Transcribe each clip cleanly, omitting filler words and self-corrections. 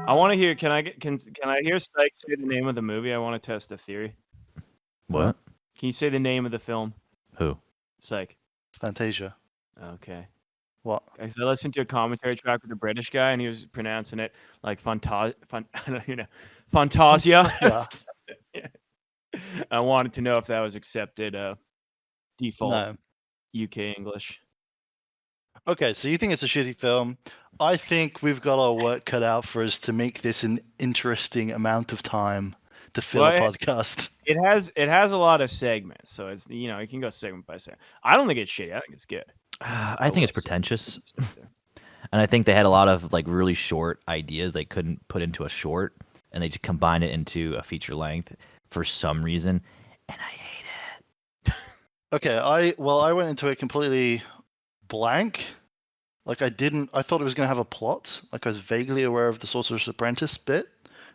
I want to hear. Can I hear Psych say the name of the movie? I want to test a theory. What? Can you say the name of the film? Who? Psych. Fantasia. Okay. What? I listened to a commentary track with a British guy, and he was pronouncing it like Fantasia. Yeah. I wanted to know if that was accepted default No. UK English. Okay, so you think it's a shitty film. I think we've got our work cut out for us to make this an interesting amount of time to fill a podcast. It has a lot of segments, so it's you can go segment by segment. I don't think it's shitty. I think it's good. I think it's pretentious, and I think they had a lot of like really short ideas they couldn't put into a short, and they just combined it into a feature length for some reason, and I hate it. Okay, I went into it completely blank. Like I thought it was going to have a plot. Like I was vaguely aware of the Sorcerer's Apprentice bit,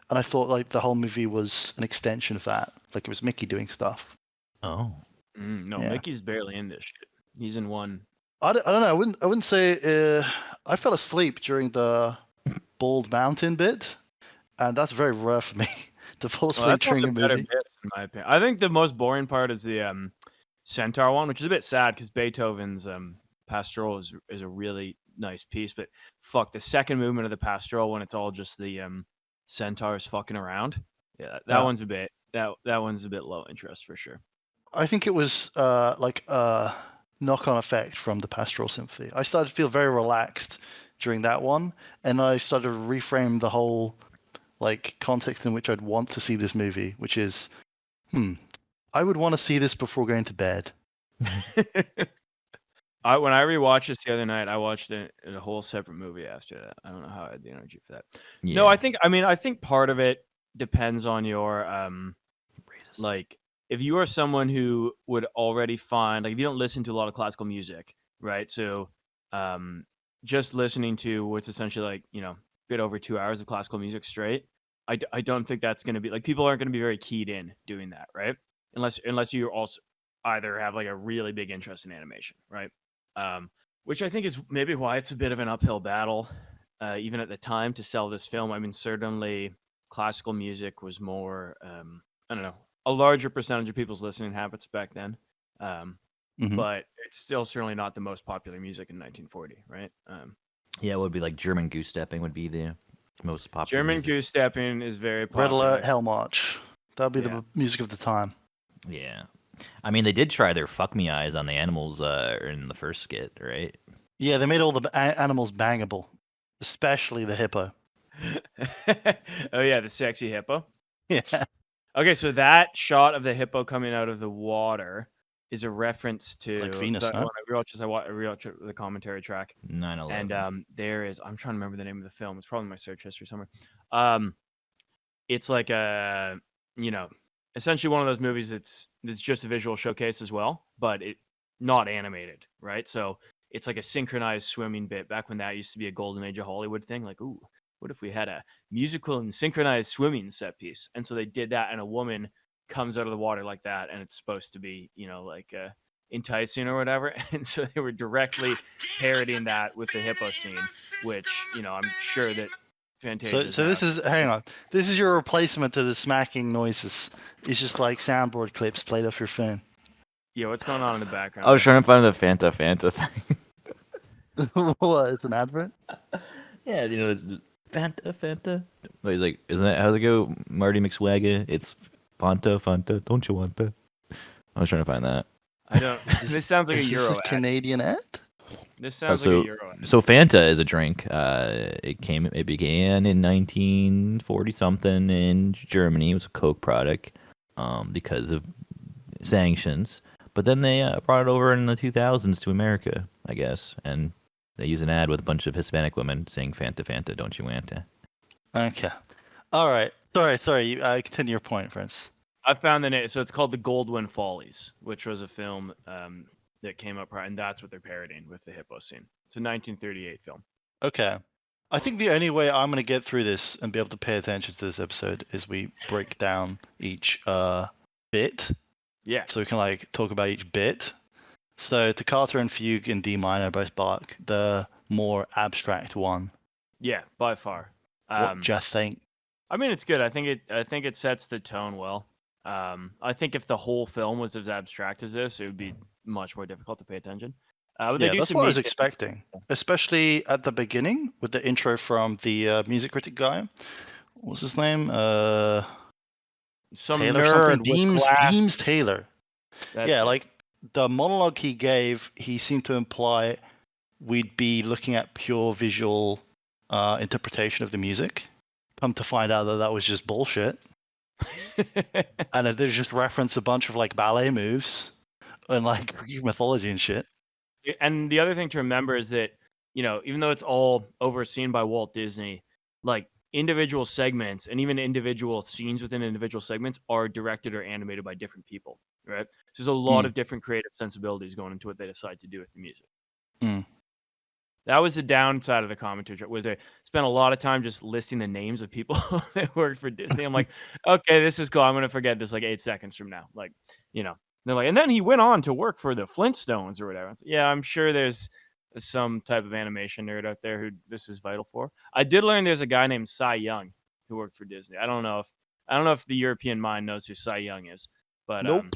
and I thought like the whole movie was an extension of that. Like it was Mickey doing stuff. Oh. No, yeah. Mickey's barely in this shit. He's in one. I don't know. I wouldn't say. I fell asleep during the Bald Mountain bit, and that's very rare for me to fall asleep during a movie. Bits, in my opinion. I think the most boring part is the Centaur one, which is a bit sad because Beethoven's Pastoral is a really nice piece, but fuck the second movement of the Pastoral when it's all just the centaurs fucking around. Yeah, that one's a bit that one's a bit low interest for sure. I think it was like a knock-on effect from the Pastoral Symphony. I started to feel very relaxed during that one, and I started to reframe the whole like context in which I'd want to see this movie, which is, I would want to see this before going to bed. When I rewatched this the other night, I watched a whole separate movie after that. I don't know how I had the energy for that. Yeah. No, I think part of it depends on your like if you are someone who would already find like if you don't listen to a lot of classical music, right? So just listening to what's essentially like, a bit over 2 hours of classical music straight, I don't think that's going to be like people aren't going to be very keyed in doing that, right? Unless you also either have like a really big interest in animation, right? Which I think is maybe why it's a bit of an uphill battle, even at the time, to sell this film. I mean, certainly classical music was more, I don't know, a larger percentage of people's listening habits back then. But it's still certainly not the most popular music in 1940, right? Yeah, it would be like German goose stepping would be the most popular. German goose stepping is very popular. Red Alert, Hell March. That would be the music of the time. Yeah. I mean, they did try their fuck me eyes on the animals in the first skit, right? Yeah, they made all the animals bangable, especially the hippo. Oh, yeah, the sexy hippo? Yeah. Okay, so that shot of the hippo coming out of the water is a reference to... Like Venus, I rewatched the commentary track. 9/11. And there is... I'm trying to remember the name of the film. It's probably in my search history somewhere. It's like a... essentially one of those movies that's just a visual showcase as well, but it not animated, right? So it's like a synchronized swimming bit back when that used to be a golden age of Hollywood thing. Like, ooh, what if we had a musical and synchronized swimming set piece? And so they did that, and a woman comes out of the water like that, and it's supposed to be, like enticing or whatever. And so they were directly parodying that with the hippo scene, which, I'm sure that Fantasia. So this is hang on. This is your replacement to the smacking noises. It's just like soundboard clips played off your phone. Yeah, what's going on in the background? I was trying to find the Fanta thing. What? It's an advert? Yeah, Fanta. He's like, isn't it? How's it go, Marty McSwagger? It's Fanta. Don't you want that? I was trying to find that. I don't. This sounds like a Euro ad. Canadian ad? This sounds like a Euro ad. So Fanta is a drink. It began in 1940 something in Germany. It was a Coke product, because of sanctions. But then they brought it over in the 2000s to America, I guess, and they use an ad with a bunch of Hispanic women saying "Fanta, don't you want to?" Okay. All right. Sorry. Continue your point, Prince. I found the name. So it's called The Goldwyn Follies, which was a film that came up prior, and that's what they're parodying with the hippo scene. It's a 1938 film. Okay. I think the only way I'm going to get through this and be able to pay attention to this episode is we break down each bit. Yeah. So we can talk about each bit. So Toccata and Fugue in D minor by Bach, the more abstract one. Yeah, by far. What do you think? I mean, it's good. I think it sets the tone well. I think if the whole film was as abstract as this, it would be much more difficult to pay attention. But they Yeah, do that's some what I neat was things. expecting, especially at the beginning with the intro from the music critic guy. What's his name? Some Taylor nerd something. with glasses. Deems Taylor. That's Yeah, it. like the monologue he gave, he seemed to imply we'd be looking at pure visual interpretation of the music. Come to find out that was just bullshit. And they just reference a bunch of like ballet moves and like Greek mythology and shit. And the other thing to remember is that, even though it's all overseen by Walt Disney, like individual segments and even individual scenes within individual segments are directed or animated by different people, right? So there's a lot of different creative sensibilities going into what they decide to do with the music. That was the downside of the commentary, was they spent a lot of time just listing the names of people that worked for Disney. I'm like, okay, this is cool. I'm going to forget this like 8 seconds from now. Like, they're like, and then he went on to work for the Flintstones or whatever. Like, yeah, I'm sure there's some type of animation nerd out there who this is vital for. I did learn there's a guy named Cy Young who worked for Disney. I don't know if the European mind knows who Cy Young is, but nope.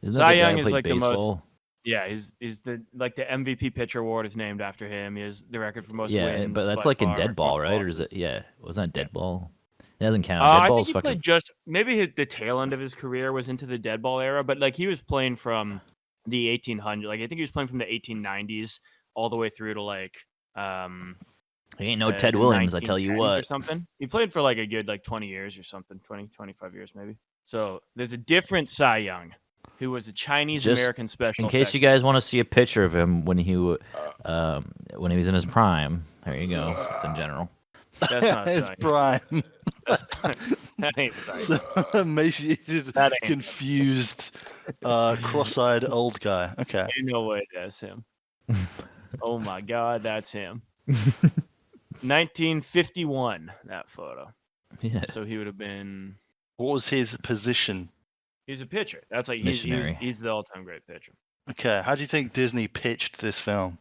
Cy Young is like baseball? The most. Yeah, he's the MVP pitcher award is named after him. He has the record for most wins. Yeah, but that's like in Dead Ball, right? Or is it? Yeah, wasn't that Dead Ball? It doesn't count. I think he played just maybe the tail end of his career was into the Dead Ball era, but like he was playing from the 1800s. Like I think he was playing from the 1890s all the way through to like he ain't no Ted Williams, I tell you what. Or something. He played for like a good 20 years or something, 20, 25 years maybe. So there's a different Cy Young, who was a Chinese American special. In case you guys want to see a picture of him when he was in his prime, there you go. Just in general. That's not his Cy. prime. That ain't Cy. Emaciated, confused, cross-eyed old guy. Okay. Ain't no way that's him. Oh my God, that's him. 1951. That photo. Yeah. So he would have been. What was his position? He's a pitcher. That's like he's the all-time great pitcher. Okay, how do you think Disney pitched this film?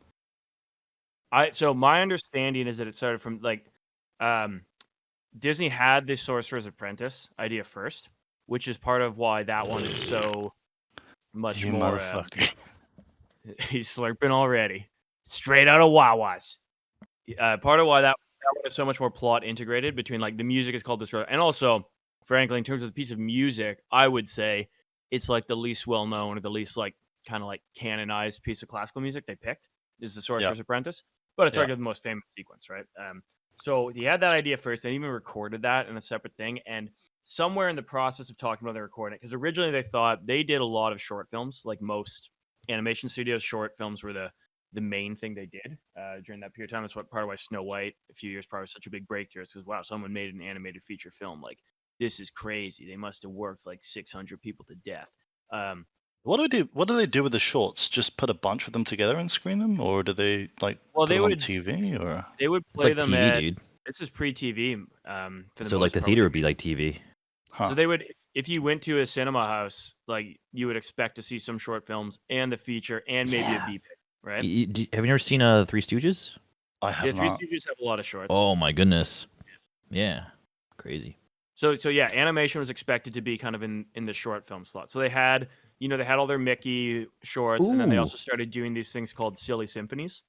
So my understanding is that it started from like, Disney had the Sorcerer's Apprentice idea first, which is part of why that one is so much more. He's slurping already, straight out of Wawa's. Part of why that one is so much more plot integrated between like the music is called this, and also. Frankly, in terms of the piece of music, I would say it's like the least well-known or the least like kind of like canonized piece of classical music they picked is the Sorcerer's Apprentice, but it's like the most famous sequence, right? So he had that idea first, and even recorded that in a separate thing. And somewhere in the process of talking about the recording, because originally they thought they did a lot of short films, like most animation studios, short films were the main thing they did during that period of time. That's what part of why Snow White a few years prior was such a big breakthrough. It's because wow, someone made an animated feature film like. This is crazy. They must have worked like 600 people to death. What do they do with the shorts? Just put a bunch of them together and screen them, or do they like put them on TV? Or they would play like them TV, at. Dude. This is pre-TV. So like the theater would be like TV. Huh. So they would, if you went to a cinema house, like you would expect to see some short films and the feature and maybe a B pick, right? Have you ever seen Three Stooges? I have not. Three Stooges have a lot of shorts. Oh my goodness. Yeah, crazy. So yeah, animation was expected to be kind of in the short film slot. So they had all their Mickey shorts, and then they also started doing these things called silly symphonies,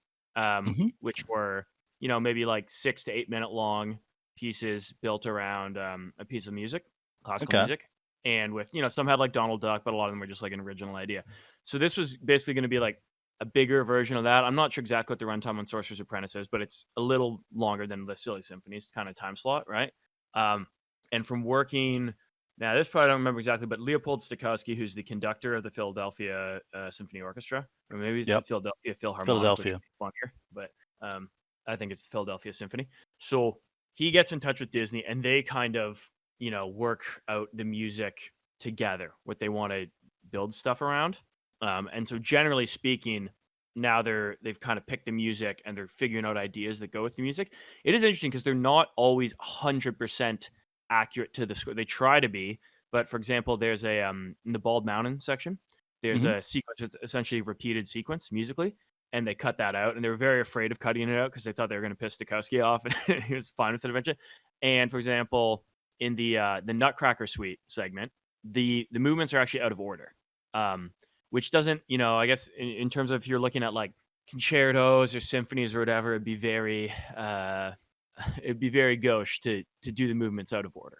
which were maybe like 6 to 8 minute long pieces built around a piece of music, classical music, and with some had like Donald Duck, but a lot of them were just like an original idea. So this was basically going to be like a bigger version of that. I'm not sure exactly what the runtime on Sorcerer's Apprentice is, but it's a little longer than the silly symphonies kind of time slot, right? And from working, now this part I don't remember exactly, but Leopold Stokowski, who's the conductor of the Philadelphia Symphony Orchestra, or maybe it's the Philadelphia Philharmonic, which would be funnier, but I think it's the Philadelphia Symphony. So he gets in touch with Disney, and they kind of, work out the music together, what they want to build stuff around. And so generally speaking, now they've kind of picked the music and they're figuring out ideas that go with the music. It is interesting because they're not always 100% accurate to the score. They try to be, but for example, there's a in the Bald Mountain section, there's a sequence. It's essentially a repeated sequence musically, and they cut that out, and they were very afraid of cutting it out because they thought they were going to piss Stokowski off, and he was fine with it eventually. And for example, in the Nutcracker Suite segment, the movements are actually out of order, which doesn't, I guess in terms of if you're looking at like concertos or symphonies or whatever, it'd be very gauche to do the movements out of order.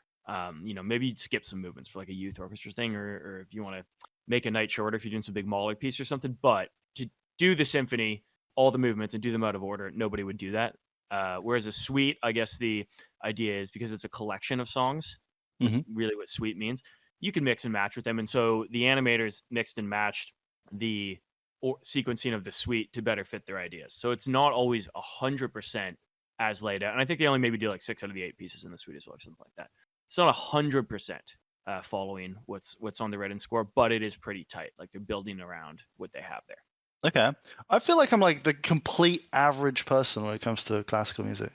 Maybe you'd skip some movements for like a youth orchestra thing, or if you want to make a night shorter if you're doing some big Mahler piece or something. But to do the symphony, all the movements, and do them out of order, nobody would do that. Whereas a suite, I guess the idea is because it's a collection of songs. That's really what suite means. You can mix and match with them, and so the animators mixed and matched the sequencing of the suite to better fit their ideas. So it's not always 100% as laid out, and I think they only maybe do like 6 out of the 8 pieces in the suite as well, or something like that. It's not 100% following what's on the written score, but it is pretty tight. Like they're building around what they have there. Okay. I feel like I'm like the complete average person when it comes to classical music.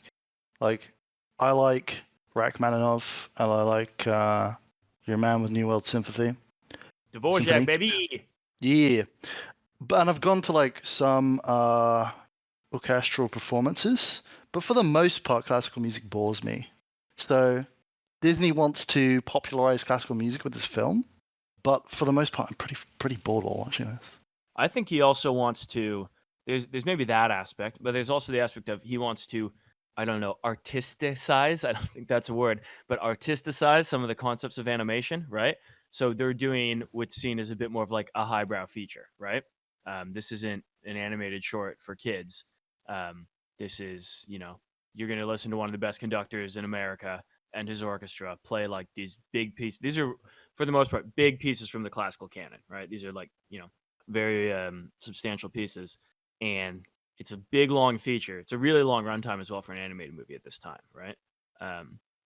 Like, I like Rachmaninoff, and I like Your Man with New World Sympathy. Dvorak, baby! Yeah. And I've gone to like some orchestral performances, but for the most part, classical music bores me. So Disney wants to popularize classical music with this film, but for the most part, I'm pretty bored while watching this. I think he also wants to. There's maybe that aspect, but there's also the aspect of he wants to, I don't know, artisticize. I don't think that's a word, but artisticize some of the concepts of animation, right? So they're doing what's seen as a bit more of like a highbrow feature, right? This isn't an animated short for kids. This is, you're going to listen to one of the best conductors in America and his orchestra play like these big pieces. These are, for the most part, big pieces from the classical canon, right? These are like, very substantial pieces, and it's a big long feature. It's a really long runtime as well for an animated movie at this time, right?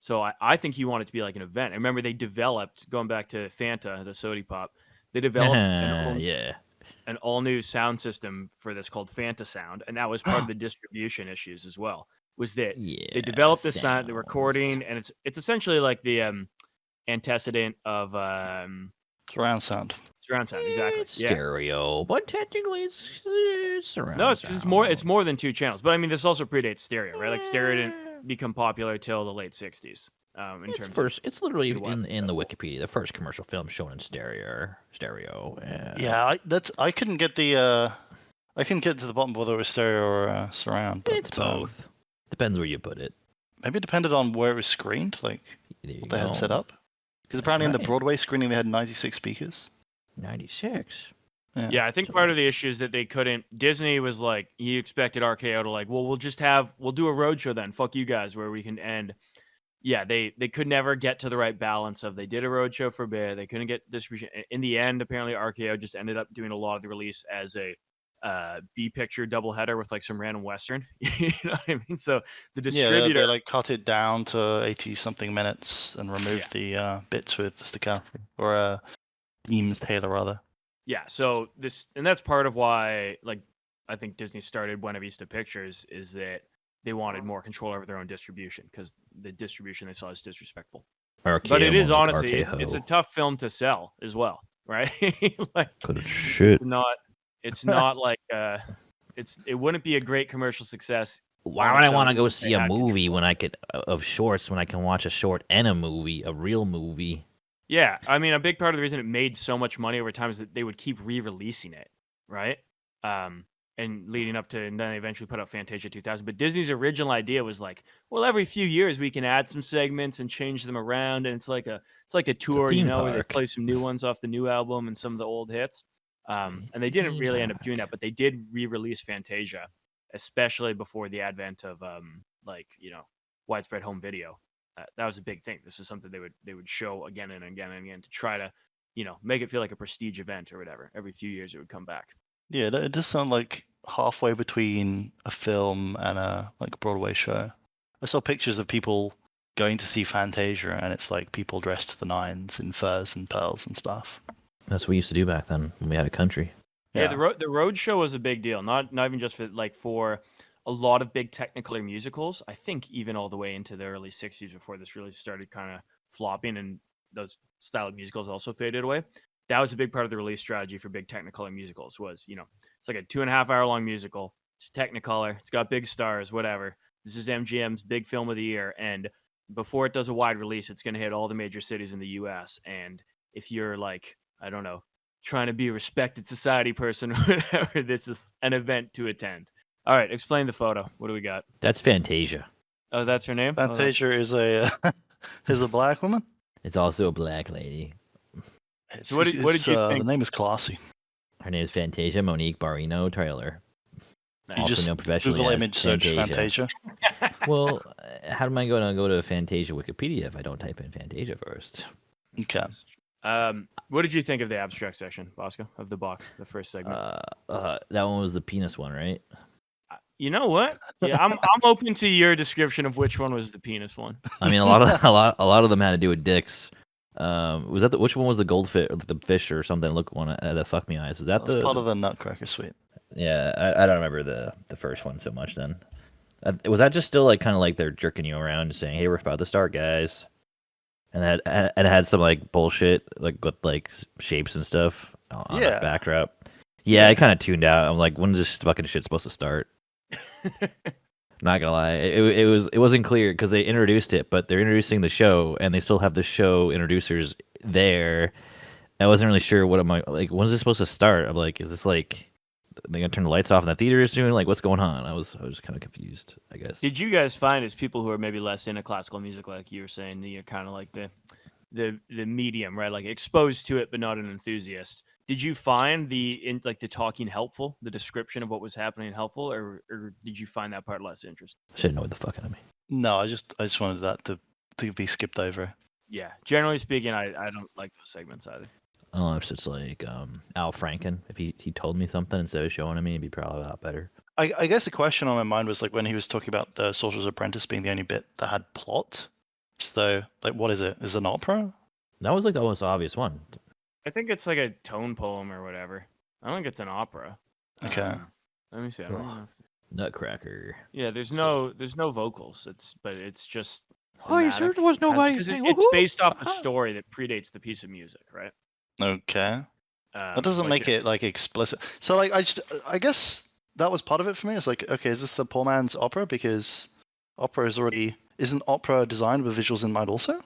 So I think he wanted to be like an event. I remember they developed, going back to Fanta, the Sody Pop, they developed an all new sound system for this called Fanta Sound, and that was part of the distribution issues as well. Was that they developed this sound, the recording, and it's essentially like the antecedent of surround sound. Surround sound, exactly. It's stereo, but technically it's surround. No, it's more than 2 channels. But I mean, this also predates stereo, right? Like stereo didn't become popular till the late 60s. It's literally in the Wikipedia, the first commercial film shown in stereo. Yeah, I couldn't get to the bottom of whether it was stereo or surround. But, it's both. Depends where you put it. Maybe it depended on where it was screened, like what they had set up. Because apparently in the Broadway screening they had 96 speakers. 96. Yeah, I think part of the issue is that they couldn't. Disney was like, he expected RKO to like, well, we'll do a roadshow then. Fuck you guys, where we can end. Yeah, they could never get to the right balance of they did a roadshow for a bit. They couldn't get distribution. In the end, apparently RKO just ended up doing a lot of the release as a B picture doubleheader with like some random Western. You know what I mean? So the distributor they like cut it down to 80 something minutes and removed the bits with the staccato or Deems Taylor rather. Yeah, so that's part of why, like, I think Disney started Buena Vista Pictures is that they wanted more control over their own distribution because the distribution they saw is disrespectful. But it is honestly, it's a tough film to sell as well, right? Like, it's not like it wouldn't be a great commercial success. Why would I want to go see a movie when I could of shorts when I can watch a short and a movie, a real movie? Yeah, I mean, a big part of the reason it made so much money over time is that they would keep re-releasing it, right? And leading up to, and then they eventually put out Fantasia 2000. But Disney's original idea was like, well, every few years we can add some segments and change them around, and it's like a tour, where they play some new ones off the new album and some of the old hits. And they didn't really end up doing that, but they did re-release Fantasia, especially before the advent of widespread home video. That was a big thing. This is something they would show again and again and again to try to, make it feel like a prestige event or whatever. Every few years it would come back. Yeah, it does sound like halfway between a film and a Broadway show. I saw pictures of people going to see Fantasia, and it's like people dressed to the nines in furs and pearls and stuff. That's what we used to do back then when we had a country. Yeah, the road show was a big deal. Not even just for a lot of big Technicolor musicals. I think even all the way into the early 60s before this really started kind of flopping and those style of musicals also faded away. That was a big part of the release strategy for big Technicolor musicals was, It's like a 2.5-hour long musical. It's Technicolor. It's got big stars, whatever. This is MGM's big film of the year. And before it does a wide release, it's going to hit all the major cities in the US. And if you're like, I don't know, trying to be a respected society person or whatever, this is an event to attend. All right, explain the photo. What do we got? That's Fantasia. Oh, that's her name? Fantasia is a black woman? It's also a black lady. So what did you think? The name is classy. Her name is Fantasia Monique Barrino Trailer. Nice. You just known professionally Google as image search Fantasia. Well, how am I going to go to Fantasia Wikipedia if I don't type in Fantasia first? Okay. What did you think of the abstract section, Bosco, of the book, the first segment? That one was the penis one, right? You know what? Yeah, I'm open to your description of which one was the penis one. I mean, a lot of them had to do with dicks. Was that which one was the goldfish, the fish or something? Look, one the fuck me eyes. Was that That's part of the Nutcracker suite? Yeah, I don't remember the first one so much. Then was that just still like kind of like they're jerking you around and saying, "Hey, we're about to start, guys," and it had some like bullshit like with like shapes and stuff on the backdrop. Yeah, I kind of tuned out. I'm like, when is this fucking shit supposed to start? Not gonna lie, it wasn't clear because they introduced it, but they're introducing the show and they still have the show introducers there. I wasn't really sure what am I like. When's this supposed to start? I'm like, is this like they gonna turn the lights off in the theater soon? Like, what's going on? I was kind of confused, I guess. Did you guys find as people who are maybe less into classical music, like you were saying, you're kind of like the medium, right? Like exposed to it, but not an enthusiast. Did you find the talking helpful, the description of what was happening helpful, or did you find that part less interesting? Shouldn't know what the fuck out of me. No, I just wanted that to be skipped over. Yeah, generally speaking, I don't like those segments either. I don't know if it's like Al Franken. If he told me something instead of showing it me, it'd be probably a lot better. I guess the question on my mind was like when he was talking about the Sorcerer's Apprentice being the only bit that had plot. So, like, what is it? Is it an opera? That was like the most obvious one. I think it's like a tone poem or whatever. I don't think it's an opera. Okay. Let me see. I don't know. Nutcracker. Yeah, there's no vocals. It's just. Oh, you sure there was nobody? Because it's based off a story that predates the piece of music, right? Okay. That doesn't make it like explicit. So like I guess that was part of it for me. It's like, okay, is this the poor man's opera? Because opera isn't opera designed with visuals in mind also?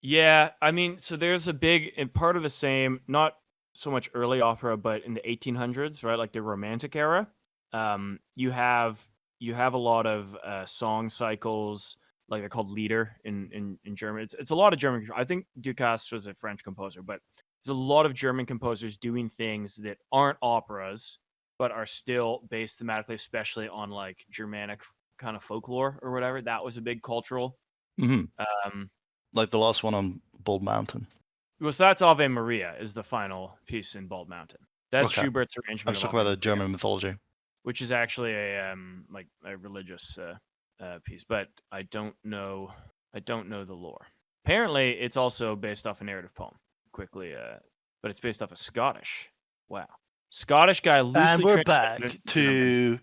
Yeah, I mean, so there's a big and part of the same, not so much early opera, but in the 1800s, right? Like the Romantic era. You have a lot of song cycles, like they're called Lieder in German. It's a lot of German. I think Ducasse was a French composer, but there's a lot of German composers doing things that aren't operas, but are still based thematically, especially on like Germanic kind of folklore or whatever. That was a big cultural. Mm-hmm. Like the last one on Bald Mountain. Well, so that's Ave Maria is the final piece in Bald Mountain. That's Schubert's arrangement. I was talking about the German mythology, which is actually a religious piece, but I don't know the lore. Apparently, it's also based off a narrative poem. But it's based off of Scottish. Wow, Scottish guy loosely. And we're back to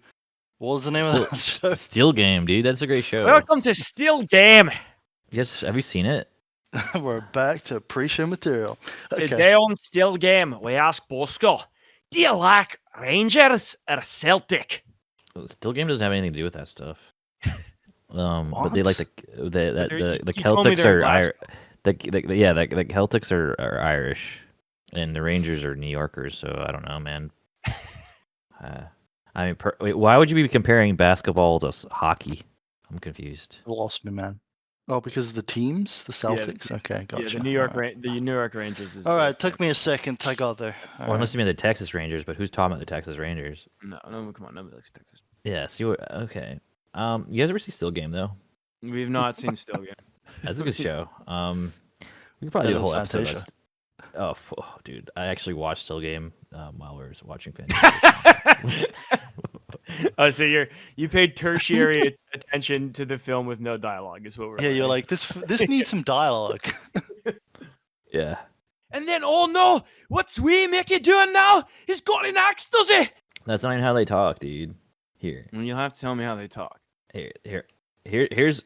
what was the name of that show? Still Game, dude. That's a great show. Welcome to Still Game. Yes, have you seen it? We're back to pre-show material. Okay. Today on Still Game, we ask Bosco, do you like Rangers or Celtic? Well, Still Game doesn't have anything to do with that stuff. But they like the Celtics are the Celtics are Irish, and the Rangers are New Yorkers. So I don't know, man. I mean, why would you be comparing basketball to hockey? I'm confused. You lost me, man. Oh, because of the teams, the Celtics. Yeah, okay, gotcha. Yeah, the New York Rangers. Is all right. Took me a second. I got there. Unless you mean the Texas Rangers, but who's talking about the Texas Rangers? No, come on, nobody likes Texas. Yeah. Okay. You guys ever see Still Game though? We've not seen Still Game. That's a good show. We could probably do a whole episode. Oh, dude, I actually watched Still Game while we were watching Fantasia. Oh, so you paid tertiary attention to the film with no dialogue, is what we're. Yeah, you're like this needs some dialogue. Yeah. And then, oh no, what's wee Mickey doing now? He's got an axe, does he? That's not even how they talk, dude. Here. And you'll have to tell me how they talk. Here's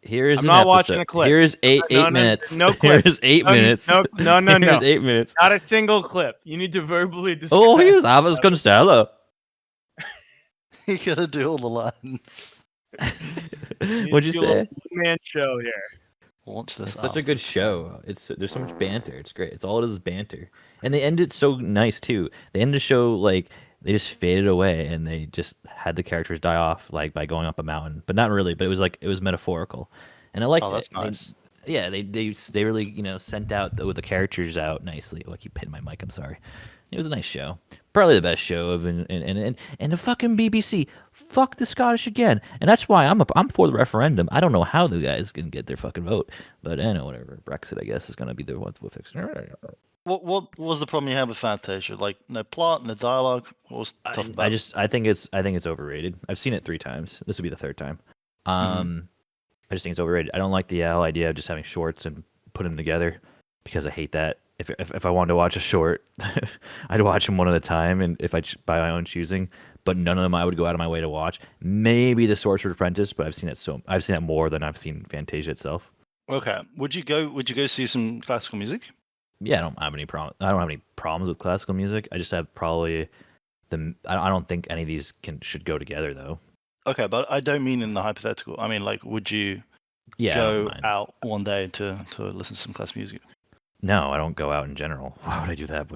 Here's I'm an not episode. watching a clip. Here's eight minutes. No clip. Here's 8 minutes. No. Here's 8 minutes. Not a single clip. You need to verbally describe. Oh, here's Abbas Costello. You gotta do all the lines. What'd you say? Man show here. Watch this. It's such a good show. There's so much banter. It's great. It's all it is banter, and they ended so nice too. They ended the show like they just faded away, and they just had the characters die off like by going up a mountain, but not really. But it was metaphorical, and I liked that's it. nice. They really sent out the characters out nicely. Oh, I keep hitting my mic. I'm sorry. It was a nice show. Probably the best show of and the fucking BBC. Fuck the Scottish again, and that's why I'm for the referendum. I don't know how the guys can get their fucking vote, but I know whatever. Brexit, I guess, is gonna be the one we'll fix. What was the problem you had with Fantasia? Like no plot, no dialogue. What was tough about it? I think it's overrated. I've seen it 3 times. This would be the 3rd time. I just think it's overrated. I don't like the whole idea of just having shorts and putting them together because I hate that. If I wanted to watch a short, I'd watch them one at a time, and if by my own choosing. But none of them I would go out of my way to watch. Maybe The Sorcerer's Apprentice, but I've seen it more than I've seen Fantasia itself. Okay. Would you go see some classical music? Yeah, I don't have any problems with classical music. I just have probably I don't think any of these should go together though. Okay, but I don't mean in the hypothetical. I mean, like, would you Yeah, go out one day to listen to some classical music? No, I don't go out in general. Why would I do that?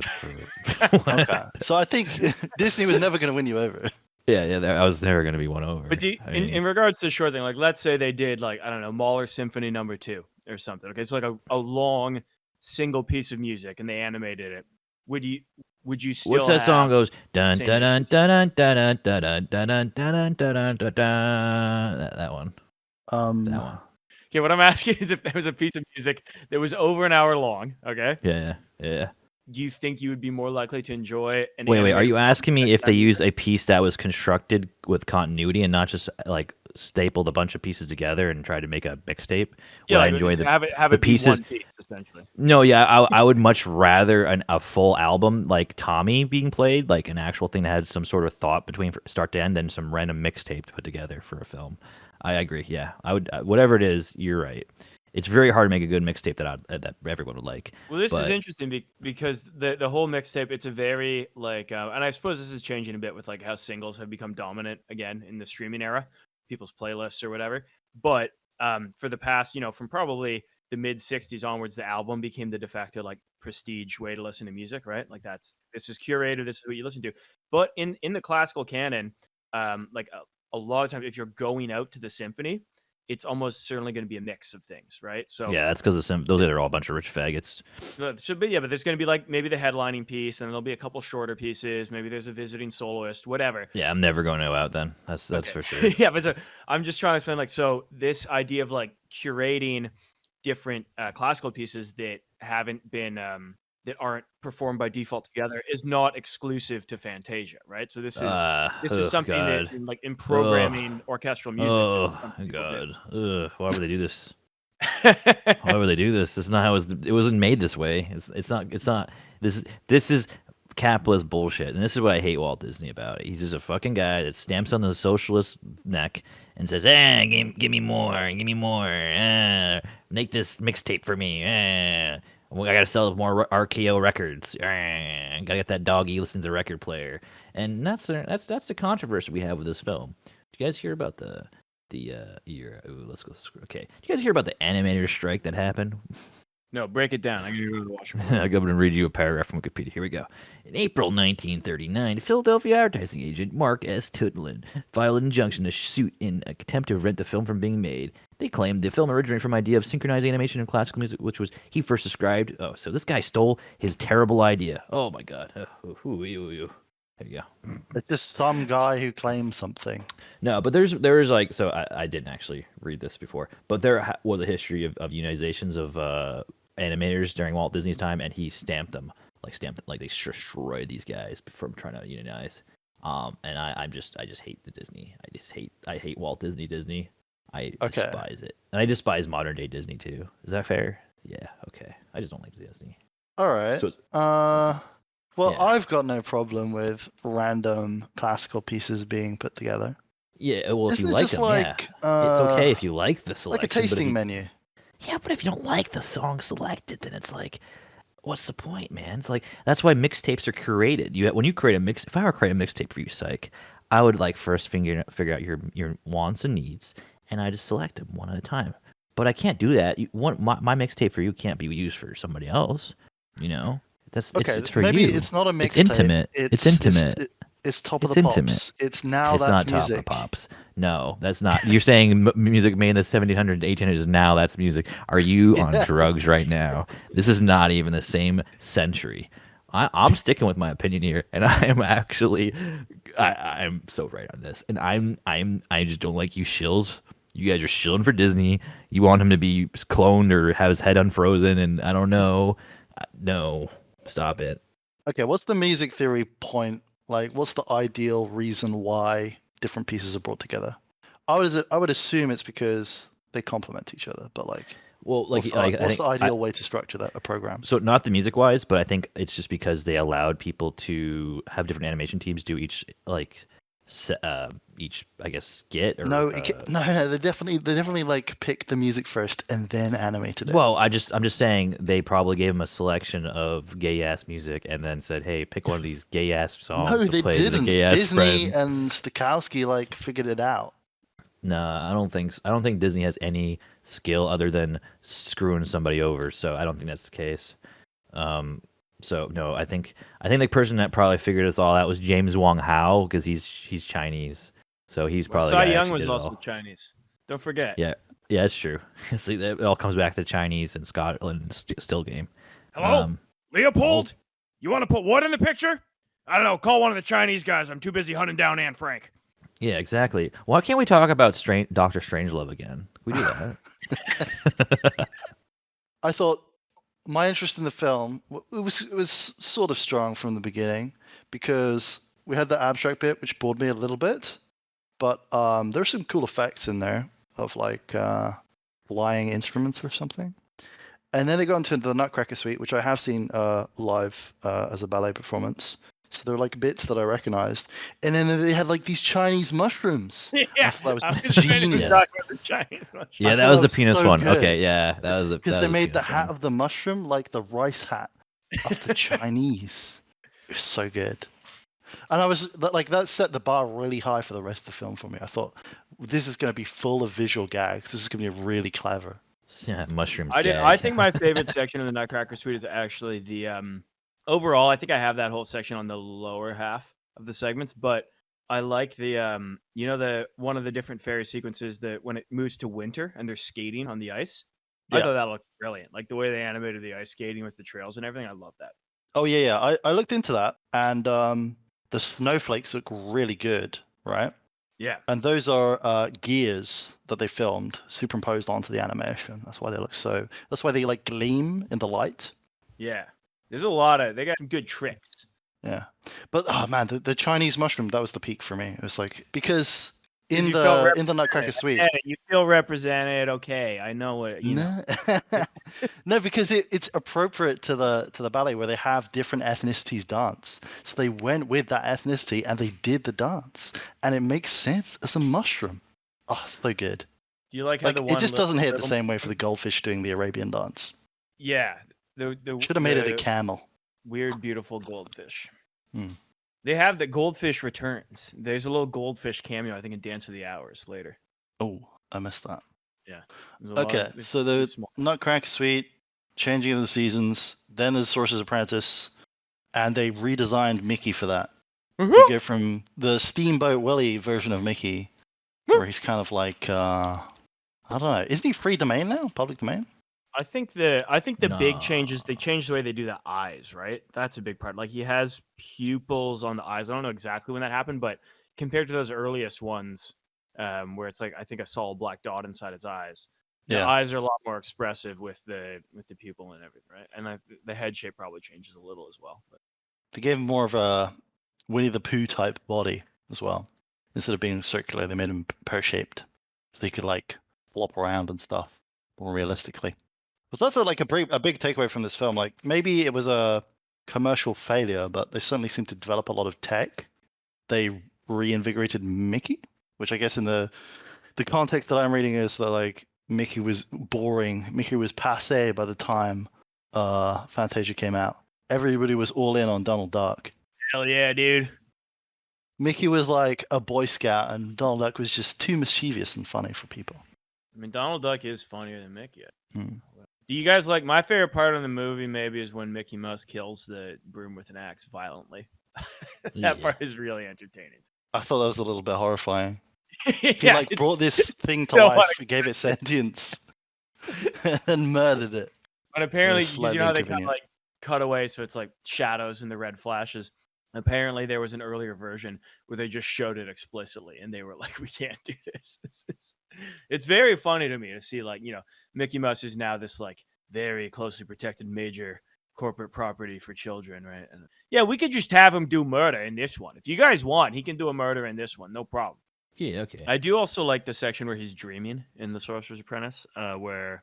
Okay, so I think Disney was never going to win you over. Yeah, I was never going to be won over. But in regards to the short thing, like let's say they did like I don't know Mahler Symphony No. 2 or something. Okay, so like a long single piece of music, and they animated it. Would you still? What's that song goes? Dun same dun dun dun dun dun dun dun dun dun dun dun dun. That one. That one. Okay, what I'm asking is if there was a piece of music that was over an hour long. Okay. Yeah. Do you think you would be more likely to enjoy? Wait. Are you asking me if they use a piece that was constructed with continuity and not just like stapled a bunch of pieces together and tried to make a mixtape? Yeah, I enjoy have it pieces. Be one piece, essentially. No, yeah, I would much rather a full album like Tommy being played, like an actual thing that had some sort of thought between start to end, than some random mixtape to put together for a film. I agree. Yeah, I would. Whatever it is, you're right. It's very hard to make a good mixtape that everyone would like. Well, this is interesting because the whole mixtape, it's a very like, and I suppose this is changing a bit with like how singles have become dominant again in the streaming era, people's playlists or whatever. But for the past, from probably the mid '60s onwards, the album became the de facto like prestige way to listen to music, right? Like this is curated, this is what you listen to. But in the classical canon, like a lot of times, if you're going out to the symphony, it's almost certainly going to be a mix of things, right? So yeah, that's because those are all a bunch of rich faggots. It should be, yeah, but there's going to be like maybe the headlining piece, and there'll be a couple shorter pieces. Maybe there's a visiting soloist, whatever. Yeah, I'm never going to go out then. That's okay. For sure. Yeah, but I'm just trying to explain so this idea of like curating different classical pieces that haven't been that aren't performed by default together is not exclusive to Fantasia, right? So this is something that in programming orchestral music. Oh God! Why would they do this? Why would they do this? This is not how it wasn't made this way. It's not. This is capitalist bullshit, and this is what I hate Walt Disney about. He's just a fucking guy that stamps on the socialist neck and says, give me more, make this mixtape for me, I gotta sell more RKO records, gotta get that doggy listen to the record player, and that's the controversy we have with this film. Did you guys hear about let's go. Okay, did you guys hear about the animator strike that happened? No, break it down. I'm going to go to the washroom. I'm going to read you a paragraph from Wikipedia. Here we go. In April 1939, Philadelphia advertising agent Mark S. Tutland filed an injunction to suit in a contempt to prevent the film from being made. They claimed the film originated from an idea of synchronized animation and classical music, which was he first described. Oh, so this guy stole his terrible idea. Oh my God. There you go. It's just some guy who claims something. No, but there's like, so I didn't actually read this before, but there was a history of unionizations of animators during Walt Disney's time, and he stamped them like they destroyed these guys from trying to unionize. And I just hate the Disney. I hate Walt Disney. I despise it, and I despise modern day Disney too. Is that fair? Yeah. Okay. I just don't like Disney. All right. So, well, yeah. I've got no problem with random classical pieces being put together. Yeah, well, if Isn't you it like just them, like it's okay if you like the like selection. a tasting menu? Yeah, but if you don't like the song selected, then it's like, what's the point, man? It's like that's why mixtapes are curated. When you create a mix, if I were to create a mixtape for you, Psych, I would like first figure out your wants and needs, and I just select them one at a time. But I can't do that. My mixtape for you can't be used for somebody else. You know, Okay, it's for maybe you. it's not a mixtape. It's intimate. It's intimate. It's top of It's the intimate. pops. It's now It's that's not music. top of the pops. No, that's not. You're saying music made in the 1700s, 1800s. Now that's music. Are you on drugs right now? This is not even the same century. I'm sticking with my opinion here, and I am actually, I'm so right on this. And I just don't like you shills. You guys are shilling for Disney. You want him to be cloned or have his head unfrozen, and I don't know. No, stop it. Okay, what's the music theory point? Like, what's the ideal reason why different pieces are brought together? I would assume it's because they complement each other, but like, well, like, what's the ideal way to structure a program? So not the music wise, but I think it's just because they allowed people to have different animation teams do each I guess skit or No, they definitely like picked the music first and then animated it. Well, I'm just saying they probably gave them a selection of gay ass music and then said, "Hey, pick one of these gay ass songs no, to they play to the didn't. gay ass Disney friends." and Stokowski like figured it out. Nah, I don't think I don't think Disney has any skill other than screwing somebody over. So I don't think that's the case. So no, I think the person that probably figured this all out was James Wong Howe because he's Chinese, so he's probably Cy Young was also Chinese. Don't forget. Yeah, it's true. See, it all comes back to Chinese and Scotland still game. Hello, Leopold. You want to put what in the picture? I don't know. Call one of the Chinese guys. I'm too busy hunting down Anne Frank. Yeah, exactly. Why can't we talk about Doctor Strangelove again? Can we do that? I thought my interest in the film it was sort of strong from the beginning because we had the abstract bit which bored me a little bit, but there's some cool effects in there of like flying instruments or something. And then they got into the Nutcracker Suite, which I have seen live as a ballet performance. So they're like bits that I recognized. And then they had like these Chinese mushrooms. Yeah, that was genius. Yeah, that was the penis so one. good. Okay, yeah, that was the because they made the hat one. of the mushroom like the rice hat of the Chinese. It was so good. And I was like, that set the bar really high for the rest of the film for me. I thought this is going to be full of visual gags. This is going to be really clever. Yeah, mushrooms. I think my favorite section of the Nutcracker Suite is actually the overall. I think I have that whole section on the lower half of the segments, but I like the the one of the different fairy sequences that when it moves to winter and they're skating on the ice. I thought that looked brilliant. Like the way they animated the ice skating with the trails and everything. I love that. Oh yeah. I looked into that, and the snowflakes look really good, right? Yeah. And those are gears that they filmed superimposed onto the animation. That's why they look so. That's why they like gleam in the light. Yeah. There's a lot of. They got some good tricks. Yeah, but oh man, the Chinese mushroom, that was the peak for me. It was like because in the Nutcracker Suite, you feel represented. Okay, I know what you know. No, because it's appropriate to the ballet where they have different ethnicities dance. So they went with that ethnicity and they did the dance, and it makes sense as a mushroom. Oh, it's so good. Do you like how the one it just doesn't hit the same way for the goldfish doing the Arabian dance? Yeah, should have made it a camel. Weird, beautiful goldfish. Hmm. They have the goldfish returns. There's a little goldfish cameo, I think, in Dance of the Hours later. Oh, I missed that. Yeah. Okay, so the Nutcracker Suite, changing of the seasons, then there's Sorcerer's Apprentice, and they redesigned Mickey for that. You go from the Steamboat Willie version of Mickey, where he's kind of like, I don't know, isn't he free domain now? Public domain? I think the big change is they changed the way they do the eyes, right? That's a big part. Like he has pupils on the eyes. I don't know exactly when that happened, but compared to those earliest ones, where it's like I think a solid black dot inside its eyes, the eyes are a lot more expressive with the pupil and everything, right? And the head shape probably changes a little as well. But they gave him more of a Winnie the Pooh type body as well. Instead of being circular, they made him pear-shaped, so he could like flop around and stuff more realistically. But that's like a big takeaway from this film. Like maybe it was a commercial failure, but they certainly seemed to develop a lot of tech. They reinvigorated Mickey. which I guess in the context that I'm reading is that like Mickey was boring. Mickey was passé by the time Fantasia came out. Everybody was all in on Donald Duck. Hell yeah, dude. Mickey was like a Boy Scout, and Donald Duck was just too mischievous and funny for people. I mean, Donald Duck is funnier than Mickey. Hmm. Do you guys like my favorite part of the movie? Maybe is when Mickey Mouse kills the broom with an axe violently. That part is really entertaining. I thought that was a little bit horrifying. Yeah, He like brought this thing to so life, gave it sentience, and murdered it. But apparently, It's you know slightly how they inconvenient. like cut away, so it's like shadows and the red flashes. Apparently, there was an earlier version where they just showed it explicitly, and they were like, "We can't do this." It's very funny to me to see, like, you know, Mickey Mouse is now this like very closely protected major corporate property for children, right? And yeah, we could just have him do murder in this one. If you guys want, he can do a murder in this one, no problem. Yeah, okay. I do also like the section where he's dreaming in The Sorcerer's Apprentice, where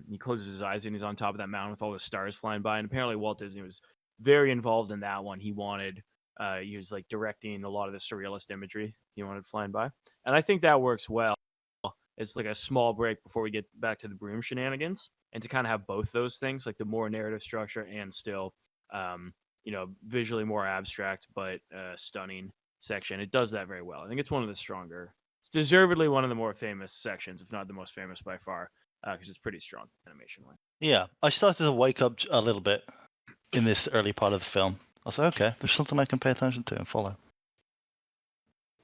he closes his eyes and he's on top of that mountain with all the stars flying by. And apparently Walt Disney was very involved in that one. He was like directing a lot of the surrealist imagery he wanted flying by. And I think that works well. It's like a small break before we get back to the broom shenanigans. And to kind of have both those things, like the more narrative structure and still, visually more abstract, but stunning section. It does that very well. I think it's one of the stronger. It's deservedly one of the more famous sections, if not the most famous by far, because it's pretty strong animation-wise. Yeah, I started to wake up a little bit in this early part of the film. I was like, okay, there's something I can pay attention to and follow.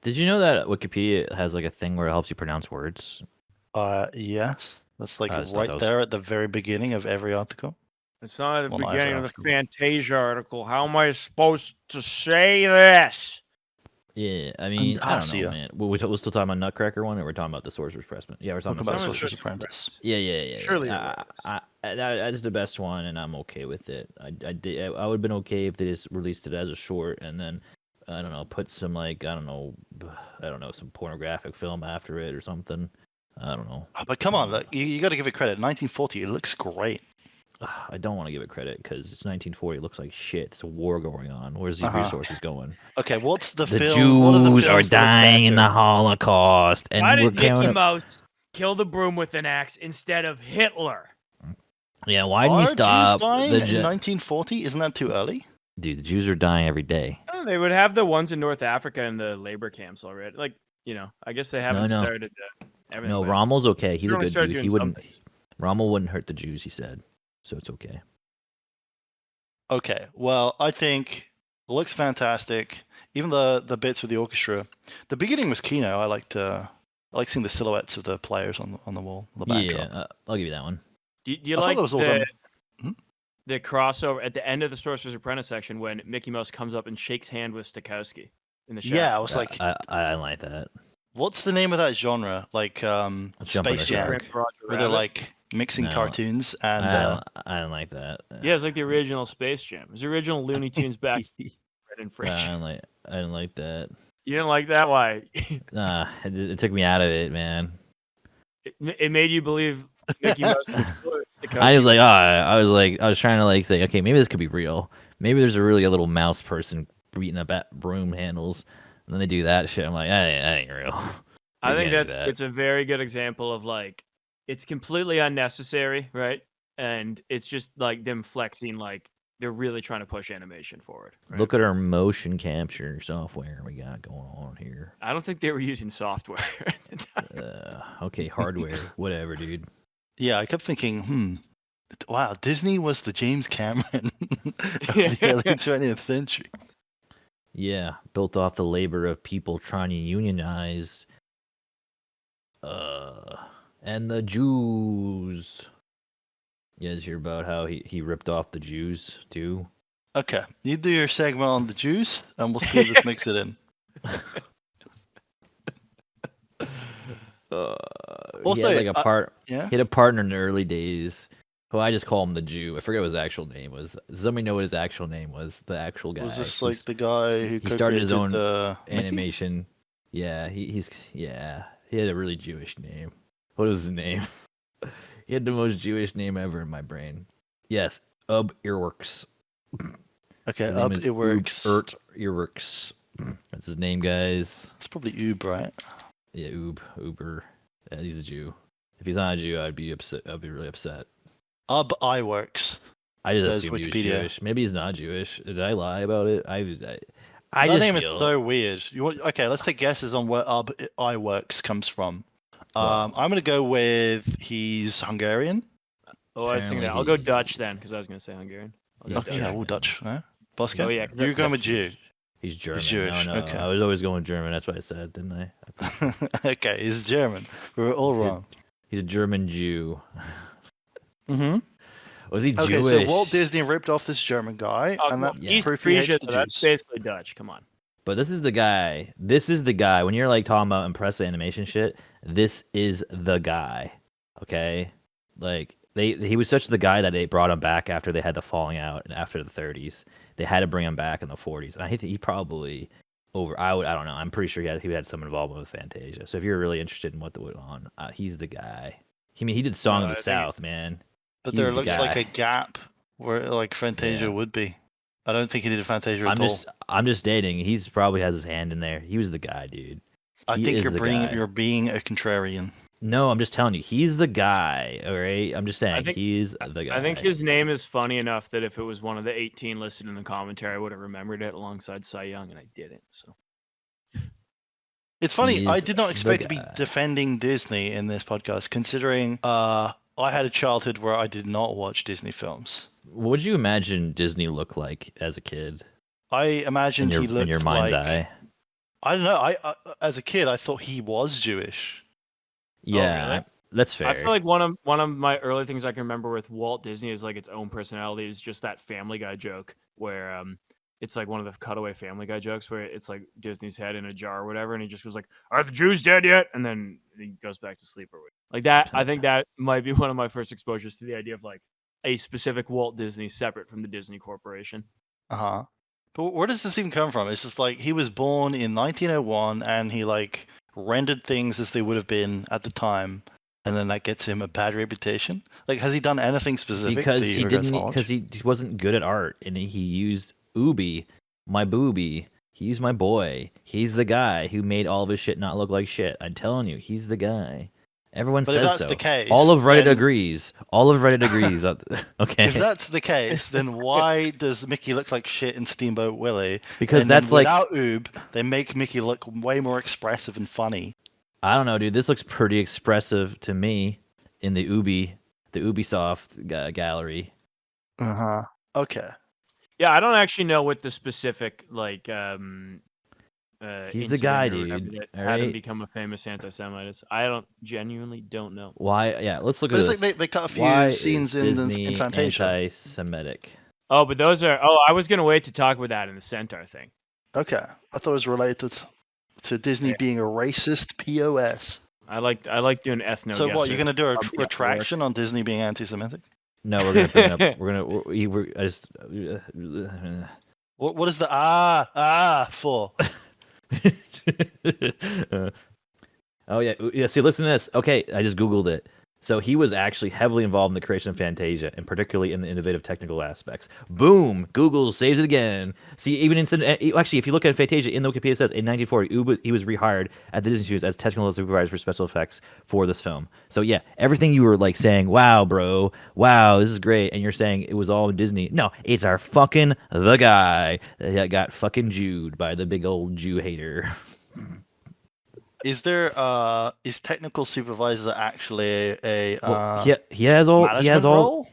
Did you know that Wikipedia has like a thing where it helps you pronounce words? Yes. That's like I just right thought that was- there at the very beginning of every article. It's not at the Well, not beginning every of the article. Fantasia article. How am I supposed to say this? Yeah, I mean, I don't Fantasia. know, man. We're still talking about Nutcracker one, or we're talking about the Sorcerer's Apprentice? Yeah, we're talking Talk about about Sorcerer's Sorcerer's Apprentice. Yeah. Surely it That's the best one, and I'm okay with it. I would have been okay if they just released it as a short, and then I don't know, put some like some pornographic film after it or something. I don't know. But come on, look, you got to give it credit. 1940, it looks great. I don't want to give it credit because it's 1940. It looks like shit. It's a war going on. Where's these resources going? Okay, what's the The film? What are the Jews are films that look dying in the better? Holocaust, and Why we're did Mickey counting. Mouse kill the broom with an axe instead of Hitler? Yeah, why didn't Are you stop Jews dying the in 1940? Isn't that too early? Dude, the Jews are dying every day. Oh, they would have the ones in North Africa and the labor camps already. Like, I guess they haven't No. started everything. No, but Rommel's okay. He's a certainly good started dude. doing He some wouldn't. things. Rommel wouldn't hurt the Jews. He said, so it's okay. Okay, well, I think it looks fantastic. Even the bits with the orchestra. The beginning was keynote. I like seeing the silhouettes of the players on the wall, the backdrop. Yeah, I'll give you that one. Do you I thought like that was all done. the crossover at the end of the Sorcerer's Apprentice section when Mickey Mouse comes up and shakes hand with Stokowski in the shower? Yeah, I was like, I like that. what's the name of that genre? Like Jumping Space the Jam, shark. Roger where they're Rabbit. like mixing No, cartoons and. I don't like that. Yeah, it's like the original Space Jam. It was the original Looney Tunes back in French. I didn't like that. You didn't like that? Why? Nah, it took me out of it, man. It made you believe Mickey Mouse was Stokowski. I was trying to like say, okay, maybe this could be real. Maybe there's a little mouse person beating up at broom handles, and then they do that shit. I'm like, that ain't real. I think can't do that. it's a very good example of like it's completely unnecessary, right? And it's just like them flexing, like they're really trying to push animation forward. Right? Look at our motion capture software we got going on here. I don't think they were using software at the time. Okay, hardware, whatever, dude. Yeah, I kept thinking, wow, Disney was the James Cameron of the early 20th century. Yeah, built off the labor of people trying to unionize. And the Jews. You guys hear about how he ripped off the Jews too? Okay, you do your segment on the Jews, and we'll see if this makes it in. He had like a part. Yeah. He had a partner in the early days. Who I just call him the Jew. I forget what his actual name was. Does somebody know what his actual name was? The actual guy. Was this like the guy who he started his own the animation? Yeah, he had a really Jewish name. What was his name? He had the most Jewish name ever in my brain. Yes, Earworks. Okay, His name is Earworks. Earworks. That's his name, guys. It's probably Ub, right? Yeah, Uber. Yeah, he's a Jew. If he's not a Jew, I'd be upset. I'd be really upset. Iworks. I just Says assumed he was Wikipedia. Jewish. Maybe he's not Jewish. Did I lie about it? I That just name feel is so weird. Okay, let's take guesses on where Iworks comes from. I'm gonna go with he's Hungarian. Oh, I was thinking that. I'll go Dutch then, because I was gonna say Hungarian. Okay, yeah, all Dutch. Bosco? Oh yeah, You're going with Jew. He's German. Jewish, No, okay. I was always going German. That's what I said, didn't I? Okay, he's German. We were all wrong. He's a German Jew. Mm-hmm. Was he Okay, Jewish? so Walt Disney ripped off this German guy, and that's East proof he Frisia, hates the that's Jews. basically Dutch. Come on. But this is the guy. This is the guy. When you're like talking about impressive animation shit, this is the guy. Okay, like he was such the guy that they brought him back after they had the falling out and after the 30s. They had to bring him back in the 40s. And I think he probably I don't know. I'm pretty sure he had some involvement with Fantasia. So if you're really interested in what went on, he's the guy. He did Song of the South, man. But there looks like a gap where like Fantasia would be. I don't think he did a Fantasia at all. I'm just stating he's probably has his hand in there. He was the guy, dude. I think you're being a contrarian. No, I'm just telling you, he's the guy. All right, I'm just saying he's the guy. I think his name is funny enough that if it was one of the 18 listed in the commentary, I would have remembered it alongside Cy Young, and I didn't. So it's funny. I did not expect to be defending Disney in this podcast, considering I had a childhood where I did not watch Disney films. What would you imagine Disney looked like as a kid? I imagined he looked in your mind's like, eye. I don't know. I as a kid, I thought he was Jewish. Yeah, really? That's fair. I feel like one of my early things I can remember with Walt Disney is like its own personality is just that Family Guy joke where it's like one of the cutaway Family Guy jokes where it's like Disney's head in a jar or whatever, and he just goes like, "Are the Jews dead yet?" And then he goes back to sleep or whatever. Like that. I think that might be one of my first exposures to the idea of like a specific Walt Disney separate from the Disney Corporation. But where does this even come from? It's just like he was born in 1901 and he like rendered things as they would have been at the time, and then that gets him a bad reputation. Like, has he done anything specific? Because he wasn't good at art, and he used Ubi, my booby. He used my boy. He's the guy who made all of his shit not look like shit. I'm telling you, he's the guy. Everyone says so. But if that's the case, all of Reddit agrees. All of Reddit agrees. Okay. If that's the case, then why does Mickey look like shit in Steamboat Willie? Because that's like without Oob, they make Mickey look way more expressive and funny. I don't know, dude. This looks pretty expressive to me in the Ubisoft gallery. Okay. Yeah, I don't actually know what the specific like. He's the guy, dude. That had him become a famous anti-Semite is. I genuinely don't know. Why? Yeah, let's look at this. They cut a few scenes in Fantasia. Anti-Semitic. Oh, but those are. Oh, I was gonna wait to talk about that in the Centaur thing. Okay, I thought it was related to Disney being a racist POS. I like doing ethno. So what? You're gonna do a retraction on Disney being anti-Semitic? No, we're gonna bring up. What is the for? Oh yeah. See, listen to this. Okay, I just googled it. So he was actually heavily involved in the creation of Fantasia, and particularly in the innovative technical aspects. Boom! Google saves it again. See, even actually, if you look at Fantasia in the Wikipedia, it says in 1940 he was rehired at the Disney Studios as technical supervisor for special effects for this film. So yeah, everything you were like saying, "Wow, bro, wow, this is great," and you're saying it was all Disney. No, it's our fucking the guy that got fucking Jewed by the big old Jew hater. Is there is technical supervisor actually he has all role?